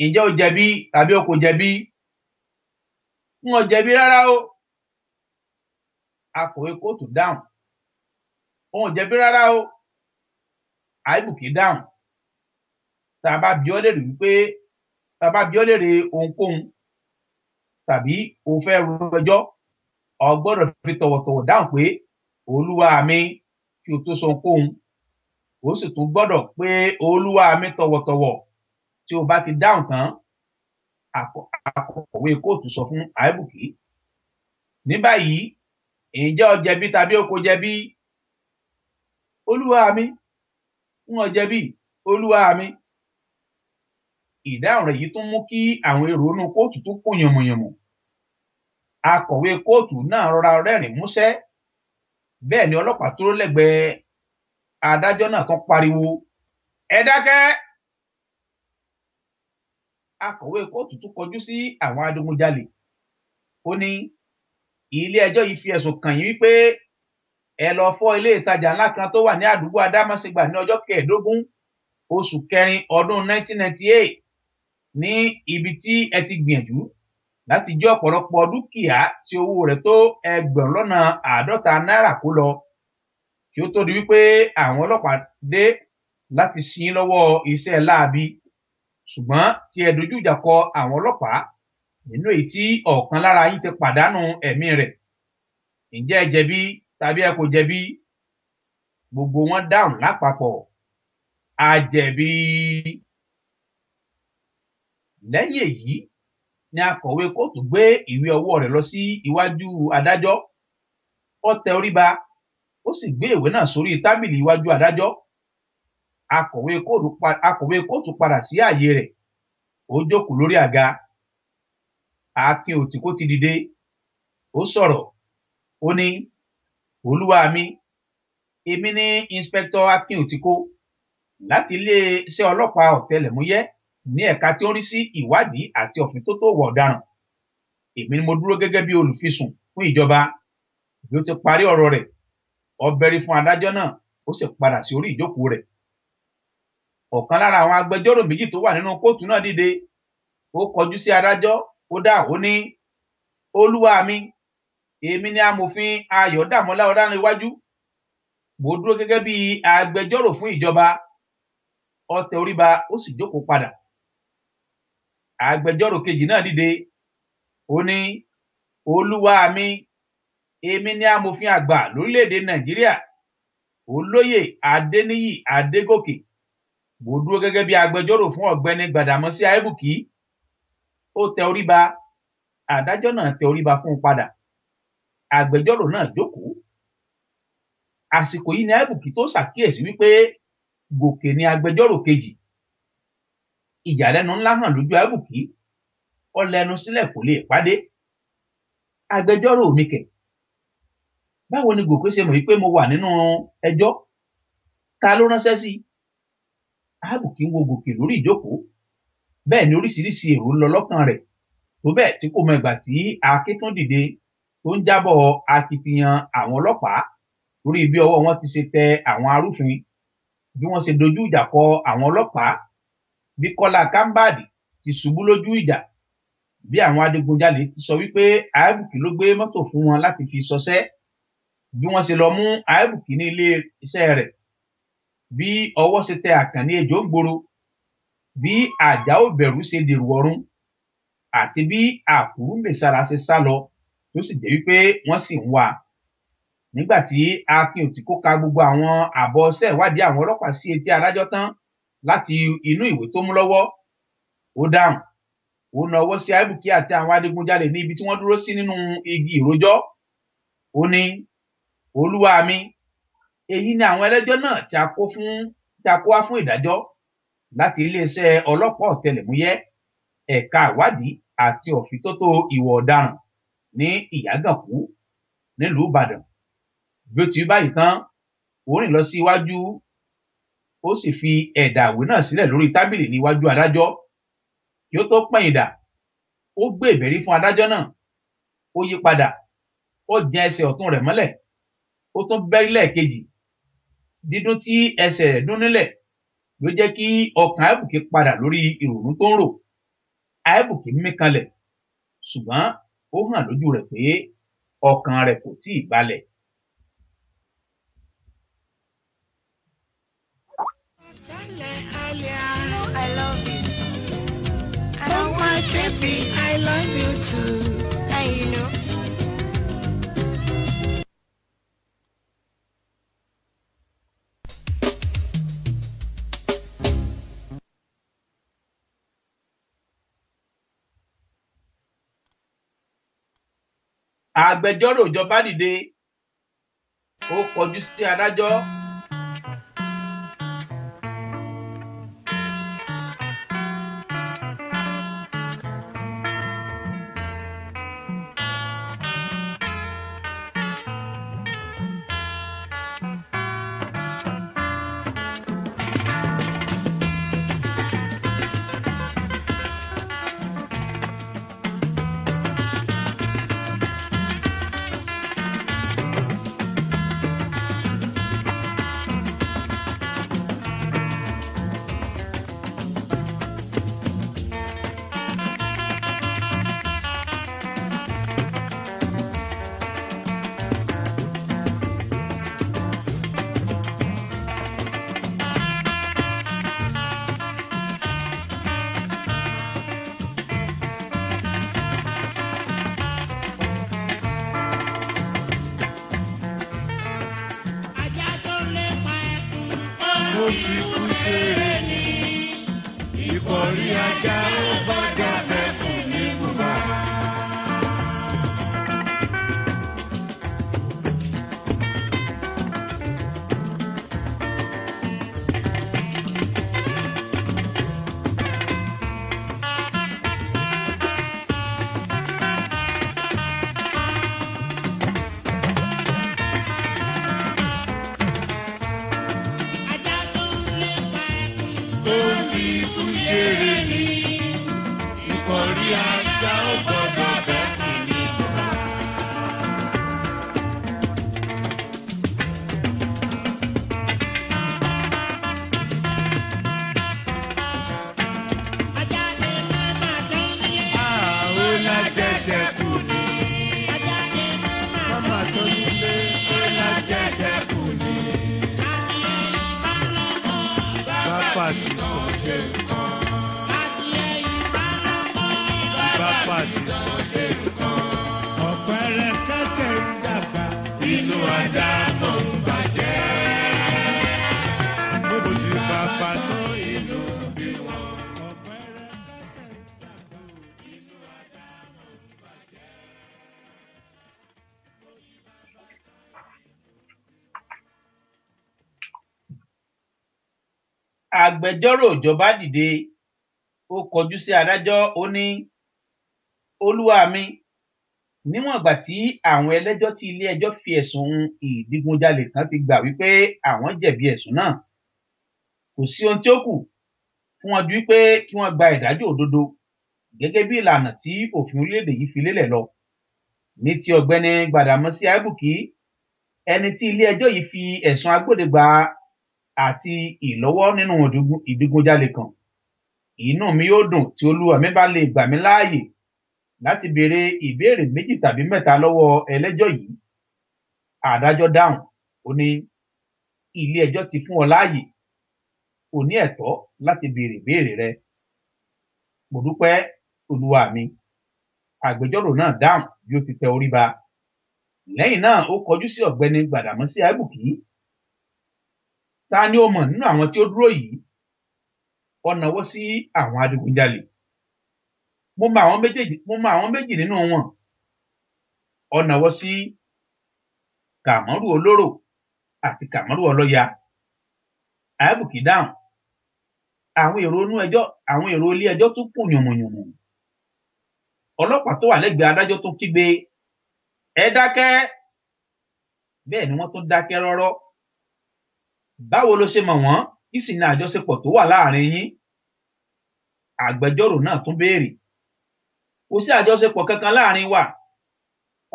Ǹjẹ́ o jẹ̀bi tàbí o kò jẹ̀bi? N ò jẹ̀bi rárá o. Akọ̀wé kóòtù dáhùn. N ò jẹ̀bi rárá o. Àbùkí dáhùn. Tá a bá bi ọ́ léèrè ohunkóhun tàbí o fẹ́ rojọ́, o gbọ́dọ̀ fi tọ̀wọ̀tọ̀wọ̀ dáhùn pé olúwa mi kí o tó sọ ohunkóhun. O sì tún gbọ́dọ̀ pé olúwa mi tọ̀wọ̀tọ̀wọ̀ tí o bá ti dáhùn tán. Akọ̀wé kóòtù sọ fún Àbùkí. Ní báyìí, ǹjẹ́ o jẹ̀bi tàbí o kò jẹ̀bi? Olúwa mi, n ò jẹ̀bi, olúwa mi. Ìdáhùn rẹ̀ yìí tún mú kí àwọn èrò inú kóòtù tún kún yànmùyànmù. Akọ̀wé kóòtù náà rọra rẹ́rìn músẹ́. Bẹ́ẹ̀ ni ọlọ́pàá tó lẹ́gbẹ̀ẹ́ adájọ́ náà tún pariwo, ẹ dákẹ́. Akọ̀wé kóòtù tún kọjú sí àwọn adigunjalè. Ó ní ilé ẹjọ́ yìí fi ẹ̀sùn kàn yín wípé ẹ lọ fọ́ ilé ìtajà ńlá kan tó wà ní àdúgbò Adámàsìgbà ní ọjọ́ 15 oṣù kẹrin ọdún 1998 ní ibi tí ẹ ti gbìyànjú láti jí ọ̀pọ̀lọpọ̀ dúkìá tí owó rẹ̀ tó $50 kó lọ, kí ó tó di wípé àwọn ọlọ́pàá dé láti ṣí yín lọ́wọ́ iṣẹ́ láabi. Ṣùgbọ́n tí ẹ dojú ìjà kọ àwọn ọlọ́pàá, nínú èyí tí ọ̀kan lára yín ti pàdánù ẹ̀mí rẹ̀. Ǹjẹ́ ẹ jẹ̀bi tàbí ẹ kò jẹ̀bi? Gbogbo wọn dáhùn lápapọ̀, a jẹ̀bi. Lẹ́yìn èyí ni akọ̀wé kóòtù gbé ìwé ọwọ́ rẹ̀ lọ sí iwájú adájọ́. Ó tẹ orí ba, ó sì gbé ìwé náà sórí tábìlì iwájú adájọ́. Akọ̀wé kóòtù padà sí ààyè rẹ̀. Ó jókòó lórí àga. Akin Òtìkó ti dìde. Ó sọ̀rọ̀. Ó ní, olúwa mi, èmi ni Inspector Akin Òtìkó láti iléeṣẹ́ ọlọ́pàá ọ̀tẹlẹ̀múyẹ́ ní ẹ̀ka tí ó ń rí sí ìwádìí àti òfíntótó ìwà ọ̀daràn. Èmi ni mo dúró gẹ́gẹ́ bí olùfisùn fún ìjọba. Bí ó ti parí ọ̀rọ̀ rẹ̀, ó bẹ́rí fún adájọ́ náà, ó sì padà sí orí ìjókòó rẹ̀. Ọ̀kan lára àwọn agbẹjọ́rò méjì tó wà nínú kóòtù náà dìde. Ó kọjú sí adájọ́. Ó dáhùn. Ó ní, olúwa mi, èmi ni amòfin Ayọ̀dàmọ́lá Ọlánrewájú mo dúró gẹ́gẹ́ bí agbẹjọ́rò fún ìjọba. Ó tẹ orí ba ó sì jókòó padà. Agbẹjọ́rò kejì náà dìde ó ní olúwa mi èmi ni amòfin àgbà lórílẹ̀‐èdè Nàìjíríà olóyè Adéníyì Adégòkè mo dúró gẹ́gẹ́ bí agbẹjọ́rò fún ọ̀gbẹ́ni Gbàdàmọ́sí Àìbùkí. Ó tẹ orí ba, adájọ́ náà tẹ orí ba fún un padà. Agbẹjọ́rò náà jókòó. Àsìkò yìí ni Àìbùkí tó ṣàkíyèsí wípé Gòkè ni agbẹjọ́rò kejì. Ìyàlẹ́nu ńlá hàn lójú Àìbùkí. Ó lẹ́nu sílẹ̀ kò lè pàdé. Agbẹjọ́rò mi kẹ̀, báwo ni Gòkè ṣe mọ̀ wípé mo wà nínú ẹjọ́? Ta ló ránṣẹ́ sí i? Àìbùkí ń wo Gòkè lórí ìjókòó. Bẹ́ẹ̀ ni oríṣiríṣi èrò ń lọ lọ́kàn rẹ̀, tó bẹ́ẹ̀ tí kò mọ ìgbà tí Akin tún dìde tó ń jábọ̀ akitiyan àwọn ọlọ́pàá lórí bí ọwọ́ wọn ti ṣe tẹ àwọn arúfin, bí wọ́n ṣe dojú ìjà kọ àwọn ọlọ́pàá, bí Kọ́lá Kámbàdì ti ṣubú lójú ìjà, bí àwọn adigunjalè ti sọ wípé Àìbùkí ló gbé mọ́tò fún wọn láti fi ṣọṣẹ́, bí wọ́n ṣe lọ mú Àìbùkí ní ilé iṣẹ́ rẹ̀, bí ọwọ́ ṣe tẹ Àkànní ejò ń gbòòrò, bí Àjàó Bẹ̀rù ṣe dèrò ọ̀run, àti bí Àkúrú Mèsára ṣe sá lọ tó sì jẹ́ wípé wọ́n sì ń wá. Nígbà tí Akin ò ti kó ka gbogbo àwọn àbọ̀ iṣẹ́ ìwádìí àwọn ọlọ́pàá sí etí adájọ́ tán láti inú ìwé tó mú lọ́wọ́, ó dáhùn. Ó na ọwọ́ sí Àìbùkí àti àwọn adigunjalè ní ibi tí wọ́n dúró sí nínú igi ìrójọ́. Ó ní olúwa mi èyí ni àwọn ẹlẹ́jọ́ náà tí a kó wá fún ìdájọ́ láti iléeṣẹ́ ọlọ́pàá ọ̀tẹlẹ̀múyẹ́ ẹ̀ka ìwádìí àti ọ̀fíntótó ìwà ọ̀daràn ní Ìyágànkú nílùú Ìbàdàn. Bí ó ti rí báyìí tán, ó rìn lọ sí iwájú, ó sì fi ẹ̀dà ìwé náà sílẹ̀ lórí tábìlì níwájú adájọ́. Kí ó tó pẹ̀yìn dà, ó gbé ìbérí fún adájọ́ náà. Ó yí padà, ó jẹ ẹsẹ̀ ọ̀tún rẹ̀ mọ́lẹ̀, ó tún bẹ́rí lẹ́ẹ̀kejì. Dídún tí ẹsẹ̀ rẹ̀ dún nílẹ̀ ló jẹ́ kí ọkàn Àìbùkí padà lórí ìrònú tó ń rò. Àìbùkí mí kanlẹ̀, ṣùgbọ́n ó hàn lójú rẹ̀ pé ọkàn rẹ̀ kò tíì balẹ̀. I love you. And I Oh want my baby, I love you too. and you know. Agbẹjọ́rò ìjọba dìde, ó kọjú sí adájọ́. Ó ti kú ṣeré ní ìkọ̀rí ajá ó gbọ́dọ̀ bẹ́kùn ní bùbá. Ó ti kú ṣeré ní tó nílé bóyá jẹ́jẹ́ kù ní. Bàbá tí kò ṣe nǹkan. Bàbá tí kò ṣe nǹkan. Ọ̀pẹ̀rẹ̀ kẹ́tẹ̀ ń dàgbà. Inú àdàmọ̀ ń bàjẹ́. Bóbó ti bàbá tó inú bí wọn. Ọ̀pẹ̀rẹ̀ kẹ́tẹ̀ ń dàgbà. Inú àdàmọ̀ ń bàjẹ́. Agbẹjọ́rò ìjọba dìde ó kọjú sí adájọ́ ó ní olúwa mi níwọ̀n ìgbà tí àwọn ẹlẹ́jọ́ tí ilé ẹjọ́ fi ẹ̀sùn ìdigunjalè kan ti gbà wípé àwọn jẹ̀bi ẹ̀sùn náà kò sí ohun tí ó kù fún wọn ju wípé kí wọ́n gba ìdájọ́ òdodo gẹ́gẹ́ bí ìlànà tí òfin orílẹ̀-èdè yìí fi lélẹ̀ lọ. Ní ti ọ̀gbẹ́ni Gbàdàmọ́sí Àìbùkí ẹni tí ilé ẹjọ́ yìí fi ẹ̀sùn agbódegbà àti ìlọ́wọ́ nínú ìdigunjalè kan, inú mi yóò dùn tí olúwa mi bá lè gbà mí láàyè láti béèrè ìbéèrè méjì tàbí mẹ́ta lọ́wọ́ ẹlẹ́jọ́ yìí. Adájọ́ dáhùn ó ní ilé ẹjọ́ ti fún ọ láàyè, o ní ẹ̀tọ́ láti béèrè ìbéèrè rẹ. Mo dúpẹ́ olúwa mi. Agbẹjọ́rò náà dáhùn bí ó ti tẹ orí ba. Lẹ́yìn náà ó kọjú sí ọ̀gbẹ́ni Gbàdàmọ́sí Àìbùkí. Ta ni ó mọ̀ nínú àwọn tí ó dúró yìí? Ó nawọ́ sí àwọn adigunjalè. Mo mọ àwọn méjì nínú wọn. Ó nawọ́ sí Kàmọ́rù Olóró àti Kàmọ́rù Ọlọ́ya. Àìbùkí dáhùn. Àwọn èrò ilé ẹjọ́ tún kùn yùmùyùmù. Ọlọ́pàá tó wà lẹ́gbẹ̀ẹ́ adájọ́ tún kígbe, ẹ dákẹ́. Bẹ́ẹ̀ ni wọ́n tún dákẹ́ rọ́rọ́. Báwo ló ṣe mọ̀ wọ́n? Kí sì ni àjọṣepọ̀ tó wà láàrin yín? Agbẹjọ́rò náà tún béèrè. Kò sí àjọṣepọ̀ kankan láàrin wa.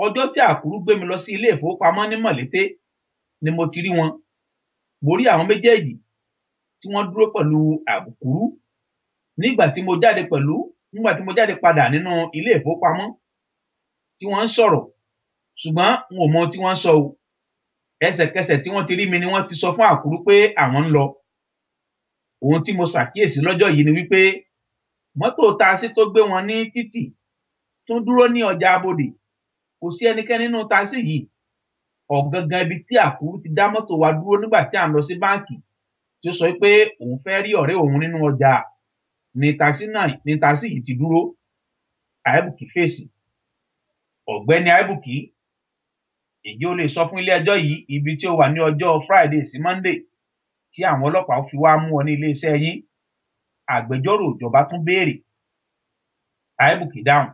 Ọjọ́ tí Àkúrú gbé mi lọ sí ilé ìfowópamọ́ ní Mọ̀lété ni mo ti rí wọn. Mo rí àwọn méjèèjì tí wọ́n dúró pẹ̀lú Àkúrú nígbà tí mo jáde padà nínú ilé ìfowópamọ́ tí wọ́n ń sọ̀rọ̀, ṣùgbọ́n n ò mọ ohun tí wọ́n ń sọ o. Ẹsẹ̀kẹsẹ̀ tí wọ́n ti rí mi ni wọ́n ti sọ fún Àkúrú pé àwọn ń lọ. Ohun tí mo ṣàkíyèsí lọ́jọ́ yìí ni wípé mọ́tò taasí tó gbé wọn ní títì tún dúró ní ọjà Abodè. Kò sí ẹnikẹ́ni nínú taasí yìí. Ọ̀gangan ibi tí Àkúrú ti dá mọ́tò wa dúró nígbà tí à ń lọ sí báǹkì tí ó sọ pé òun fẹ́ rí ọ̀rẹ́ òun nínú ọjà ní taasí yìí ti dúró. Àìbùkí fèsì. Ọ̀gbẹ́ni Àìbùkí, èyí ó lè sọ fún ilé ẹjọ́ yìí ibi tí ó wà ní ọjọ́ Friday sí Monday tí àwọn ọlọ́pàá fi wá mú ọ ní iléeṣẹ́ yín? Agbẹjọ́rò ìjọba tún béèrè. Àìbùkí dáhùn.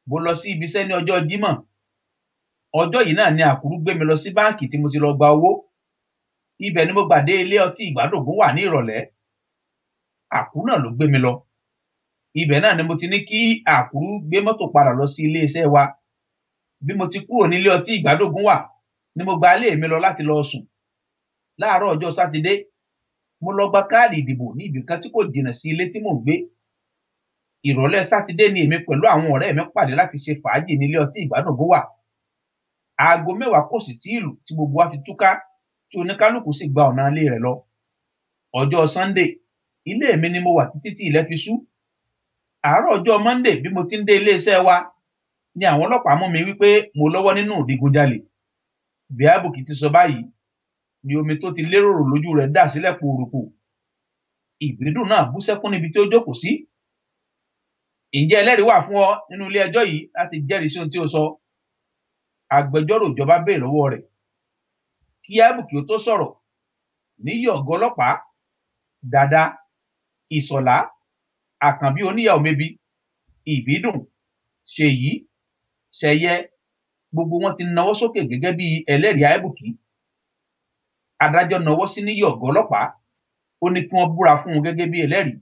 Mo lọ sí ibiṣẹ́ ní ọjọ́ Jímọ̀. Ọjọ́ yìí náà ni Àkúrú gbé mi lọ sí báǹkì tí mo ti lọ gba owó. Ibẹ̀ ni mo gbà dé ilé ọtí Ìgbádògún wà ní ìrọ̀lẹ́. Àkúrú náà ló gbé mi lọ. Ibẹ̀ náà ni mo ti ní kí Àkúrú gbé mọ́tò padà lọ sí iléeṣẹ́ wa. Bí mo ti kúrò nílé ọtí Ìgbádògún wà ni mo gba ilé mi lọ láti lọ sùn. Láàárọ̀ ọjọ́ Sátidé, mo lọ gba káàdì ìdìbò ní ibì kan tí kò jìnnà sí ilé tí mò ń gbé. Ìrọ̀lẹ́ Sátidé ni èmi pẹ̀lú àwọn ọ̀rẹ́ mi pàdé láti ṣe fàájì nílé ọtí Ìgbádògún wà. Aago 10 kò sì tí ìlù tí gbogbo wa fi túká tí oníkálùkù sì gba ọ̀nà ilé rẹ̀ lọ. Ọjọ́ Sunday, ilé mi ni mo wà títí tí ilẹ̀ fi ṣú. Àárọ̀ ọjọ́ Monday bí mo ti ń dé iléeṣẹ́ wa ni àwọn ọlọ́pàá mú mi wípé mo lọ́wọ́ nínú ìdigunjalè. Bí Àìbùkí ti sọ báyìí ni omi tó ti léròrò lójú rẹ̀ dà sílẹ̀ pòròpò. Ìbídùn náà bú sẹ́kún níbi tí ó jókòó sí. Ǹjẹ́ ẹlẹ́rìí wà fún ọ nínú ilé ẹjọ́ yìí láti jẹ́rìí sí ohun tí ó sọ? Agbẹjọ́rò ìjọba béèrè lọ́wọ́ rẹ̀. Kí Àìbùkí ó tó sọ̀rọ̀, níyì ọ̀gá ọlọ́pàá, Dàda, Ìṣọ̀lá, Àkànbí oníyàwó mébi, Ìbídùn, Ṣèyí, Ṣẹ̀yẹ, gbogbo wọn ti nawọ́ sókè gẹ́gẹ́ bí ẹlẹ́rìí Àìbùkí. Adájọ́ nawọ́ sí níyì ọ̀gá ọlọ́pàá, ó ní kí wọ́n búra fún un gẹ́gẹ́ bí ẹlẹ́rìí.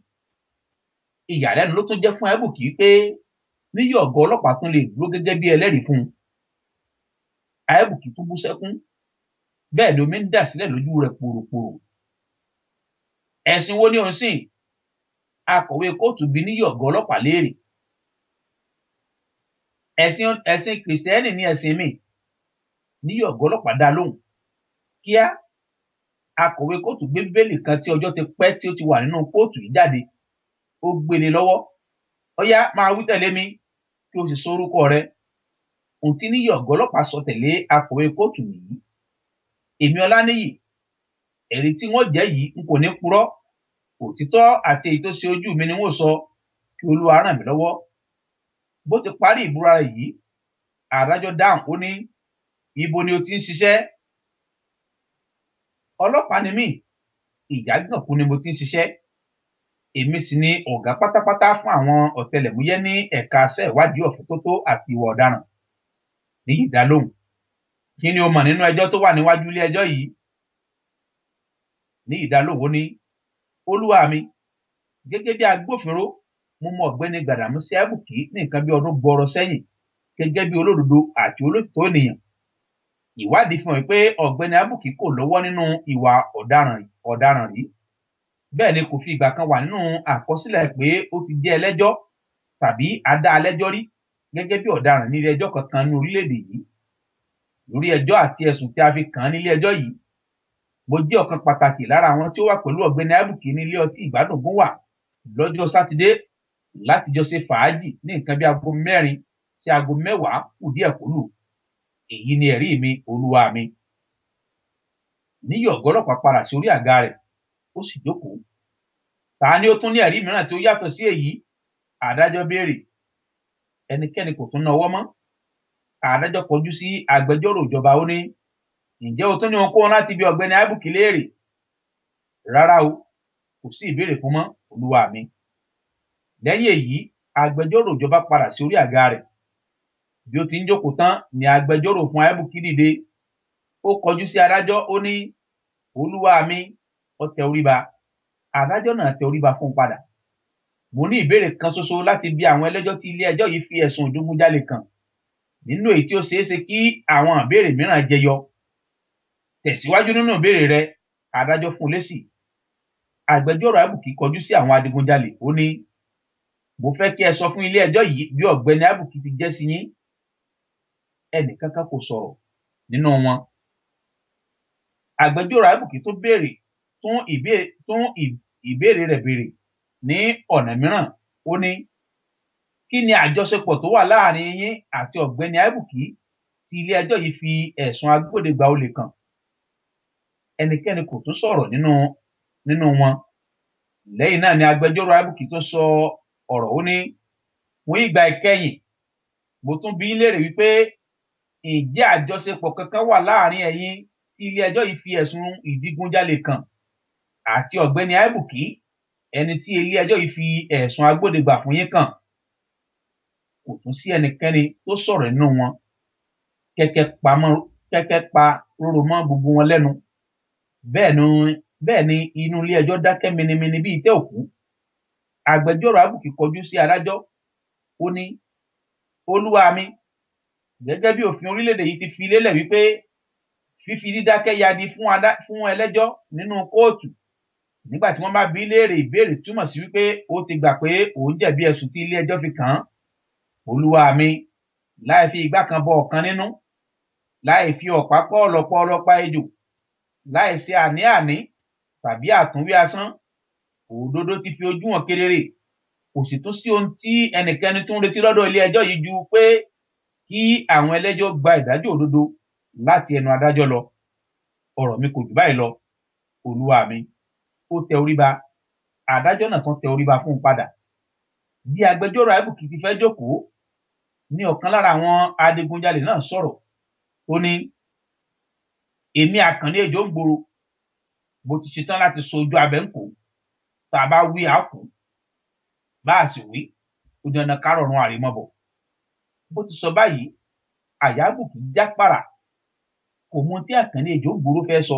Ìyàlẹ́nu ló tún jẹ́ fún Àìbùkí pé níyì ọ̀gá ọlọ́pàá tún lè dúró gẹ́gẹ́ bí ẹlẹ́rìí fún un. Àìbùkí tún bú sẹ́kún. Bẹ́ẹ̀ ni omi ń dà sílẹ̀ lójú rẹ̀ pòròpòrò. Ẹ̀sìn wo ni ò ń sìn? Akọ̀wé kóòtù bi níyì ọ̀gá ọlọ́pàá léèrè. Ẹ̀sìn Kìrìsìtẹ́nì ni ẹ̀sìn mi. níyì ọ̀gá ọlọ́pàá dá lóhùn kíá akọ̀wé kóòtù gbé bíbélì kan tí ọjọ́ ti pẹ́ tí ó ti wà nínú kóòtù yìí jáde ó gbélé lọ́wọ́ ọyá máa wí tẹ̀lé mi kí o sì sọ orúkọ rẹ. ohun tí níyì ọ̀gá ọlọ́pàá sọ tẹ̀lé akọ̀wé kóòtù nìyí: èmi Ọláníyì, ẹ̀rí tí wọ́n jẹ́ yìí n kò ní purọ́, òtítọ́ àti èyí tó ṣe ojú mi ni wọ́n sọ, kí Olúwa ràn mí lọ́wọ́. bó ti parí ìbúra rẹ̀ yìí, adájọ́ dáhùn ó ní, ibo ni o ti ń ṣiṣẹ́? ọlọ́pàá ni mí, Ìjàgànkù ni mo ti ń ṣiṣẹ́, èmi sì ni ọ̀gá pátápátá fún àwọn ọ̀tẹlẹ̀múyẹ́ ní ẹ̀ka iṣẹ́ ìwádìí ọ̀fíntótó àti ìwà ọ̀daràn. Níyì dá lóhùn, kí ni o mọ̀ nínú ẹjọ́ tó wà níwájú ilé ẹjọ́ yìí? Níyì dá lóhùn ó ní, olúwa mi, gẹ́gẹ́ bí agbófinró mo mọ ọ̀gbẹ́ni Gbàdàmúsí Àbùkí ní nǹkan bí ọdún gbọọrọ sẹ́yìn gẹ́gẹ́ bí olódodo àti olótìtọ́ ènìyàn. ìwádìí fi hàn pé ọ̀gbẹ́ni Àbùkí kò lọ́wọ́ nínú ìwà ọ̀daràn rí, bẹ́ẹ̀ ni kò fi ìgbà kan wà nínú àkọsílẹ̀ pé ó ti jẹ́ ẹlẹ́jọ́ tàbí adá alẹ́jọ́ rí gẹ́gẹ́ bí ọ̀daràn ní ilé ẹjọ́ kankan ní orílẹ̀-èdè yìí. lórí ẹjọ́ àti ẹ̀sùn tí a fi kàn án nílé ẹjọ́ yìí, mo jẹ́ ọ̀kan pàtàkì lára àwọn tí ó wà pẹ̀lú ọ̀gbẹ́ni Àbùkí ní ilé ọtí Ìgbádùn wà lọ́jọ́ sátidé láti jọ ṣe fàájì ní nǹkan bí aago 4 sí aago 10 kù díẹ̀ kó lù. èyí ni ẹ̀rí mi, olúwa mi. Níyì ọ̀gá ọlọ́pàá padà sí orí àga rẹ̀ ó sì jókòó. Ta ni ó tún ní ẹ̀rí mìíràn tí ó yàtọ̀ sí èyí? Adájọ́ béèrè. ẹnikẹ́ni kò tún nawọ́ mọ́. Adájọ́ kọjú sí agbẹjọ́rò ìjọba ó ní, ǹjẹ́ o tún ní ohunkóhun láti bi ọ̀gbẹ́ni Àbùkí léèrè? Rárá o, kò sí ìbéèrè fún mọ́, olúwa mi. Lẹ́yìn èyí, agbẹjọ́rò ìjọba padà sí orí àga rẹ̀. Bí ó ti ń jókòó tán ni agbẹjọ́rò fún Àbùkí dìde. Ó kọjú sí adájọ́ ó ní, olúwa mi. Ó tẹ orí ba. Adájọ́ náà tẹ orí ba fún un padà. Mo ní ìbéèrè kan ṣoṣo láti bi àwọn ẹlẹ́jọ́ tí ilé ẹjọ́ yìí fi ẹ̀sùn ìdígunjalè kàn, nínú èyí tí ó ṣeé ṣe kí àwọn ìbéèrè mìíràn jẹyọ. Tẹ̀síwájú nínú ìbéèrè rẹ, adájọ́ fún un lésì. Agbẹjọ́rò Àbùkí kọjú sí àwọn adigunjalè ó ní, mo fẹ́ kí ẹ sọ fún ilé ẹjọ́ yìí bí ọ̀gbẹ́ni Àbùkí ti jẹ́ sí yín. Ẹnìkankan kò sọ̀rọ̀ nínú wọn. Agbẹjọ́rò Àbùkí tó béèrè tún ìbéèrè rẹ̀ béèrè ní ọ̀nà mìíràn ó ní, kí ni àjọṣepọ̀ tó wà láàrin yín àti ọ̀gbẹ́ni Àbùkí tí ilé ẹjọ́ yìí fi ẹ̀sùn agbódegbà olè kàn? Ẹnikẹ́ni kò tún sọ̀rọ̀ nínú wọn. Lẹ́yìn náà ni agbẹjọ́rò Àbùkí tó sọ ọ̀rọ̀ ó ní, fún ìgbà ìkẹyìn mo tún bi í léèrè wípé ǹjẹ́ àjọṣepọ̀ kankan wà láàrin ẹ̀yin tí ilé ẹjọ́ yìí fi ẹ̀sùn ìdígunjalè kàn àti ọ̀gbẹ́ni Àbùkí, ẹni tí ilé ẹjọ́ yìí fi ẹ̀sùn agbódegbà fún yín kàn? Kò tún sí ẹnikẹ́ni tó sọ̀rọ̀ nínú wọn. Kẹ́kẹ́ pa róró mọ́ gbogbo wọn lẹ́nu. Bẹ́ẹ̀ ni inú ilé ẹjọ́ dákẹ́ minimini bí ìtẹ́ òkú. Agbẹjọ́rò Àbùkí kọjú sí adájọ́ ó ní, olúwa mi, gẹ́gẹ́ bí òfin orílẹ̀-èdè yìí ti fi lélẹ̀ wípé fífi dídákẹ́ yadi fún ẹlẹ́jọ́ nínú kóòtù nígbà tí wọ́n bá bi í léèrè ìbéèrè túmọ̀ sí wípé ó ti gbà pé òun jẹ̀bi ẹ̀sùn tí ilé ẹjọ́ fi kàn án. Olúwa mi, láì fi igbá kan bọ ọ̀kan nínú, láì fi ọ̀pá pọ́ ọlọ́pá ejò, láì ṣe àní-àní tàbí àtúnwí asán, òdodo ti fi ojú hàn kedere. Kò sì tún sí ohun tí ẹnikẹ́ni tún retí lọ́dọ̀ ilé ẹjọ́ yìí ju pé kí àwọn ẹlẹ́jọ́ gba ìdájọ́ òdodo láti ẹnu adájọ́ lọ. Ọ̀rọ̀ mi kò jù báyìí lọ, olúwa mi. Ó tẹ orí ba. Adájọ́ náà tún tẹ orí ba fún un padà. Bí agbẹjọ́rò Àbùkí ti fẹ́ jókòó, ní ọ̀kan lára àwọn adigunjalè náà sọ̀rọ̀ ó ní, èmi Àkànní Ejò ń gbòòrò, mo ti ṣetán láti so ojú abẹ́ ń kó. Tá a bá wí àákú, bá a sì wí, ó dandan ká rọ̀rùn àrèmabọ̀. Bó ti sọ báyìí, àyà Àbùkí já pàrà. Kò mọ tí Àkànní Ejò ń gbòòrò fẹ́ sọ.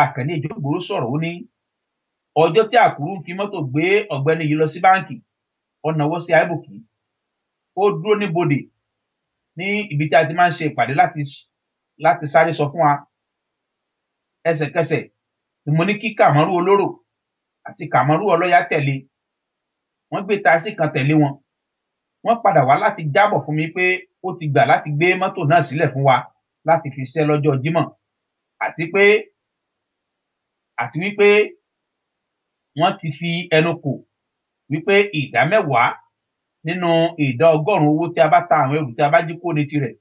Àkànní Ejò ń gbòòrò sọ̀rọ̀ ó ní, ọjọ́ tí Àkúrú ń fi mọ́tò gbé ọ̀gbẹ́ni yìí lọ sí báǹkì, ó nawọ́ sí Àbùkí. Ó dúró níbodè ní ibi tí a ti máa ń ṣe ìpàdé láti sáré sọ fún wa. Ẹsẹ̀kẹsẹ̀ ni mo ní kí Kàmọ́rú olóró àti Kàmọ́rú ọlọ́yà tẹ̀lé. Wọ́n gbé taxi kan tẹ̀lé wọn. Wọ́n padà wá láti jábọ̀ fún mi pé ó ti gbà láti gbé mọ́tò náà sílẹ̀ fún wa láti fi ṣẹ́ lọ́jọ́ Jímọ̀ àti wípé wọ́n ti fi ẹnu kò wípé ìdá 10 nínú ìdá 100 owó tí a bá ta àwọn ẹrù tí a bá jí kó ní tirẹ̀.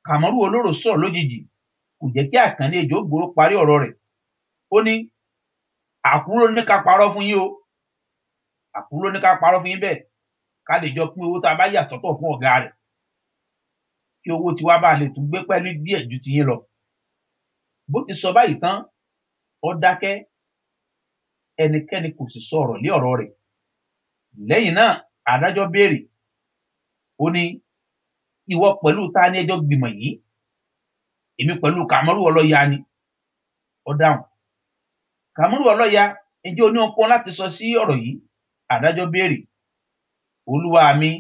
Kàmọ́rù Olóró sọ̀rọ̀ lójijì kò jẹ́ kí Àkànní Ejò Ògbóró parí ọ̀rọ̀ rẹ̀. Ó ní Àkúrò ní ká parọ́ fún yín o, Àkúrò ní ká parọ́ fún yín bẹ́ẹ̀ ká lè jọ pín owó tá a bá yà sọ́tọ̀ fún ọ̀gá rẹ̀ kí owó tiwa bá lè tún gbé pẹ́lú díẹ̀ ju tiyín lọ. Bó ti sọ báyìí tán ó dákẹ́, ẹnikẹ́ni kò sì sọ̀rọ̀ lé ọ̀rọ̀ rẹ̀. Lẹ́yìn náà adájọ́ béèrè, ó ní ìwọ pẹ̀lú ta ni ẹjọ́ gbìmọ̀ yìí? Èmi pẹ̀lú Kàmọ́rù Ọlọ́ya ni. Ó dáhùn. Kàmọ́rù Ọlọ́ya, ǹjẹ́ o ní ohun láti sọ sí ọ̀rọ̀ yìí? Adájọ́ béèrè. Olúwa mi,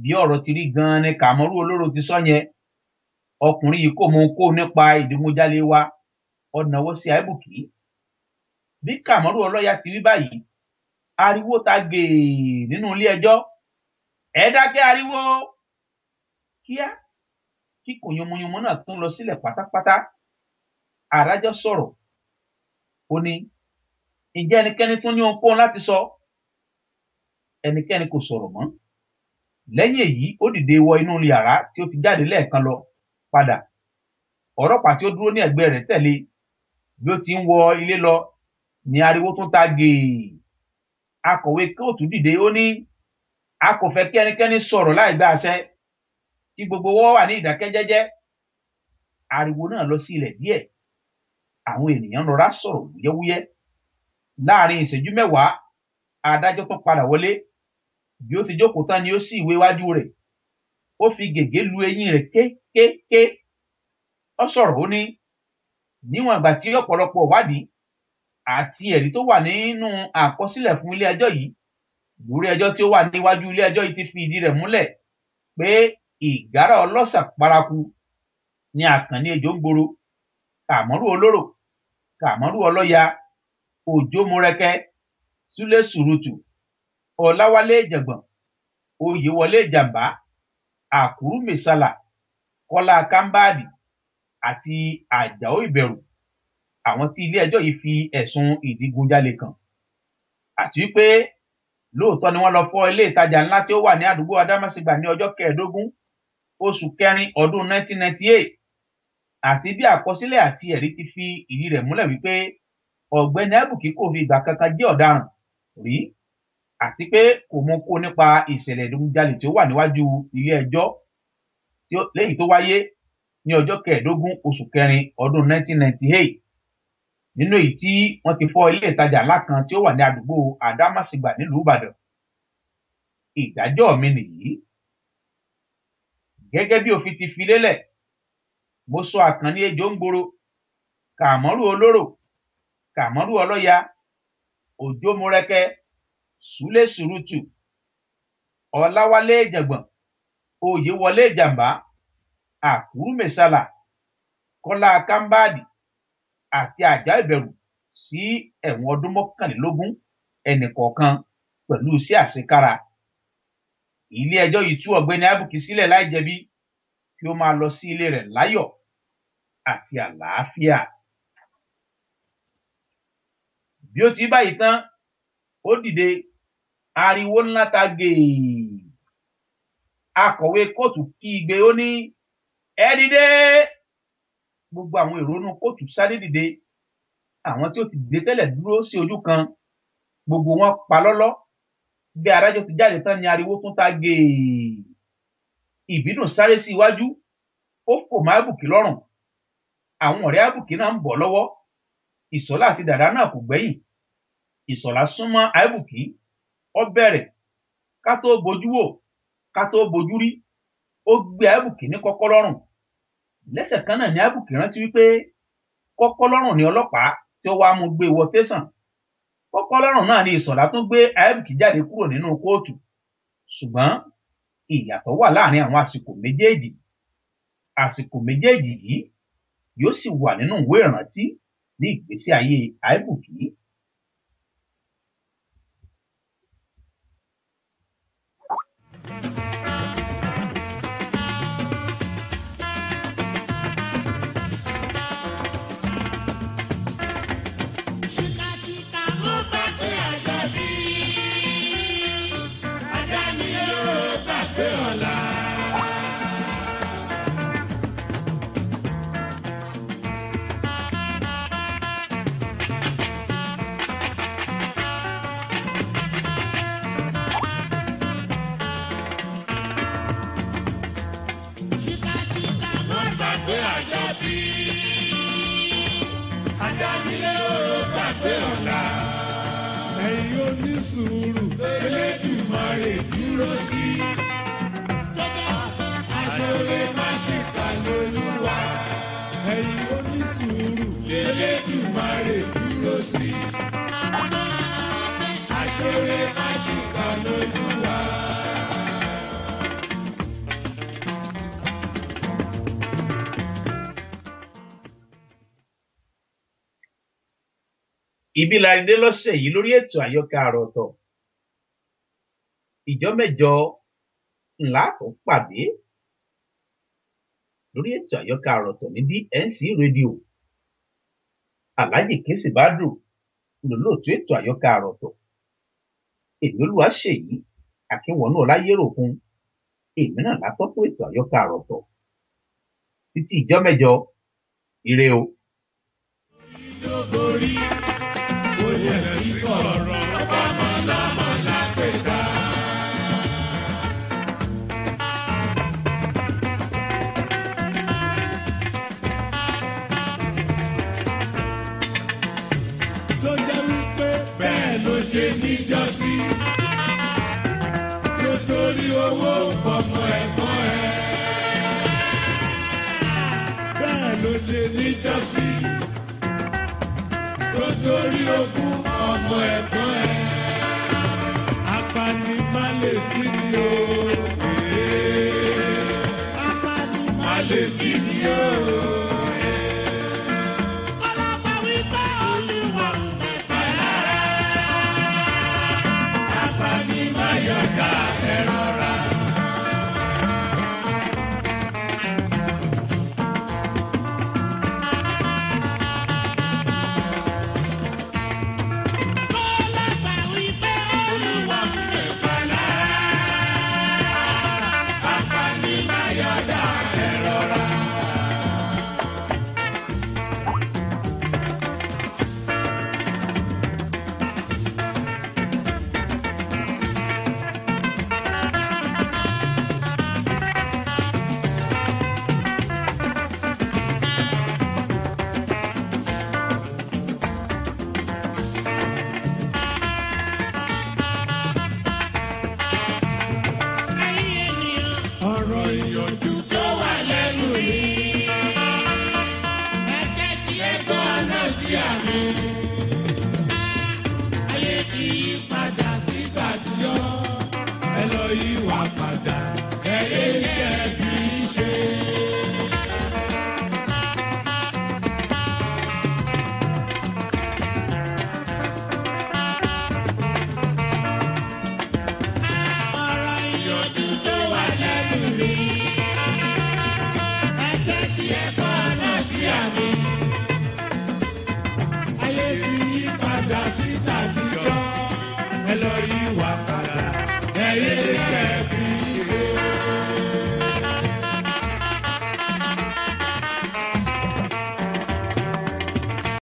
bí ọ̀rọ̀ ti rí gan-an ni Kàmọ́rù Olóró ti sọ yẹn. Ọkùnrin yìí kò mọ ohunkóhun nípa ìdígunjalè wa, ó nawọ́ sí Àìbùkí. Bí Kàmọ́rù Ọlọ́ya ti wí báyìí, ariwo ta gèè nínú ilé ẹjọ́. Ẹ dákẹ́ ariwo! Kíá kí kòyànmọ́yànmọ náà tún lọ sílẹ̀ pátápátá. Adájọ́ sọ̀rọ̀. Ó ní ǹjẹ́ ẹnikẹ́ni tún ní ohunkóhun láti sọ? Ẹnikẹ́ni kò sọ̀rọ̀ mọ́. Lẹ́yìn èyí ó dìde wọ inú yàrá tí ó ti jáde lẹ́ẹ̀kan lọ padà. Ọlọ́pàá tí ó dúró ní ẹ̀gbẹ́ rẹ̀ tẹ̀lé. Bí ó ti ń wọ ilé lọ ni ariwo tún ta gèè. Akọ̀wé kóòtù dìde, ó ní a kò fẹ́ kí ẹnikẹ́ni sọ̀rọ̀ láì gba àṣẹ, kí gbogbo wọn wà ní ìdákẹ́jẹ́jẹ́. Ariwo náà lọ sí ilẹ̀ díẹ̀. Àwọn ènìyàn rọra sọ̀rọ̀ wúyẹ́wúyẹ́. Láàrin ìṣẹ́jú 10 adájọ́ tún padà wọlé. Bí ó ti jókòó tán ni ó ṣí ìwé iwájú rẹ̀. Ó fi gègé lu eyín rẹ̀ kékéké. Ó sọ̀rọ̀, ó ní níwọ̀n ìgbà tí ọ̀pọ̀lọpọ̀ ìwádìí àti ẹ̀rí tó wà nínú àkọsílẹ̀ fún ilé ẹjọ́ yìí, lórí ẹjọ́ tí ó wà níwájú ilé ẹjọ́ yìí ti fi ìdí rẹ̀ múlẹ̀ pé ìgárá ọlọ́ṣà paraku ni Àkànní Ejò Ògbóró, Kàmọ́rù Olóró, Kàmọ́rù Ọlọ́ya, Òjó Múrẹ́kẹ́, Súlé Sùrùtù, Ọláwálé Ìjàngbọ̀n, Oyèwọlé Ìjàmbá, Àkúrú Mèsálà, Kọ́lá Kámbáàdì àti Àjàó Ìbẹ̀rù, àwọn tí ilé ẹjọ́ yìí fi ẹ̀sùn ìdígunjalè kàn. Àti wípé lóòótọ́ ni wọ́n lọ fọ́ ilé ìtajà ńlá tí ó wà ní àdúgbò Adámàsìgbà ní ọjọ́ 15 oṣù kẹrin ọdún 1998. Àti bí àkọsílẹ̀ àti ẹ̀rí ti fi ìdí rẹ̀ múlẹ̀ wípé ọ̀gbẹ́ni Àìbùkí kò fi ìgbà kankan jẹ́ ọ̀daràn rí, àti pé kò mọ kó nípa ìṣẹ̀lẹ̀ ìdígunjalè tí ó wà níwájú ilé ẹjọ́ lẹ́yìn tó wáyé ní ọjọ́ 15 oṣù kẹrin ọdún 1998. Nínú èyí tí wọ́n ti fọ́ ilé ìtajà ńlá kan tí ó wà ní àdúgbò Adámàsìgbà nílùú Ìbàdàn. Ìdájọ́ mi nìyí. Gẹ́gẹ́ bí òfin ti fi lélẹ̀, mo sọ Àkànní Ejò Ògbóró, Kàmọ́rù Olóró, Kàmọ́rù Ọlọ́ya, Òjó Múrẹ́kẹ́, Súlé Sùrùtù, Ọláwálé Ìjàngbọ̀n, Oyèwọlé Ìjàmbá, Àkúrú Mèsálà, Kọ́lá Kámbáàdì àti Àjàó Ìbẹ̀rù sí ẹ̀wọ̀n ọdún 21 ẹnìkọ̀ọ̀kan pẹ̀lú iṣẹ́ àṣekára. Ilé ẹjọ́ yìí tú ọ̀gbẹ́ni Àìbùkí sílẹ̀ láì jẹ̀bi kí ó máa lọ sí ilé rẹ̀ láyọ̀ àti àlàáfíà. Bí ó ti báyìí tán, ó dìde, ariwo ńlá ta gèè. Akọ̀wé kóòtù kí igbe, ó ní ẹ dìde. Gbogbo àwọn èrò inú kóòtù sáré dìde. Àwọn tí ó ti dìde tẹ́lẹ̀ dúró sí ojú kan, gbogbo wọn pa lọ́lọ́. Bí adájọ́ ti jáde tán ni ariwo tún ta gèè. Ìbínú sáré sí iwájú, ó fò mọ́ Àìbùkí lọ́rùn. Àwọn ọ̀rẹ́ Àìbùkí náà ń bọ̀ lọ́wọ́. Ìṣọ̀lá àti Dàdá náà kò gbẹ́yìn. Ìṣọ̀lá súnmọ́ Àìbùkí, ó bẹ̀rẹ̀ ká tó bojú wò ká tó bojú rí, ó gbé Àìbùkí ní kọ́kọ́ lọ́rùn. Lẹ́sẹ̀ kan náà ni Àìbùkí rántí wípé kọ́kọ́ lọ́rùn ni ọlọ́pàá tí ó wá mú gbé wọ tẹ̀sán. Kọ́kọ́ lọ́rùn náà ni Ìṣọ̀lá tún gbé Àìbùkí jáde kúrò nínú kóòtù. Ṣùgbọ́n ìyàtọ̀ wà láàrin àwọn àsìkò méjèèjì. Àsìkò méjèèjì yìí yóò sì wà nínú ìwé ìrántí ní ìgbésí ayé Àìbùkí. bí adámilóró gbàgbé ọ̀la. Ẹ̀yin onísùúrù Elédùmarè dúró sí. Aṣọ́re má ṣìkà lólúwa. Ẹ̀yin onísùúrù Elédùmarè dúró sí. Aṣọ́re má ṣìkà lólúwa. Ibi la dé lọ́sẹ̀ yìí lórí ètò àyọkà àrà ọ̀tọ̀. Ìjọ́ mẹ́jọ ńlá tó pàdé lórí ètò àyọkà àrà ọ̀tọ̀ ní DNC rédíò. Alhaji Kesi Badru lòlóòtú ètò àyọkà àrà ọ̀tọ̀. Èmi Olúwaṣèyí Akínwọ̀nú Ọláyéròkun. Èmi náà látọ́kùn ètò àyọkà àrà ọ̀tọ̀. Títí ìjọ́ mẹ́jọ, ire o. Tó jẹ́ wípé bẹ́ẹ̀ ló ṣe níjọ́sí. Tó torí owó ọmọ ẹ̀gbọ́n ẹ̀. Bẹ́ẹ̀ ló ṣe níjọ́sí. Tó torí ogún ọmọ ẹ̀gbọ́n ẹ̀. Apanimálèkí ni o. Apanimálèkí ni o. Ẹ lọ yí wà padà, ẹ yé jẹ́ bí.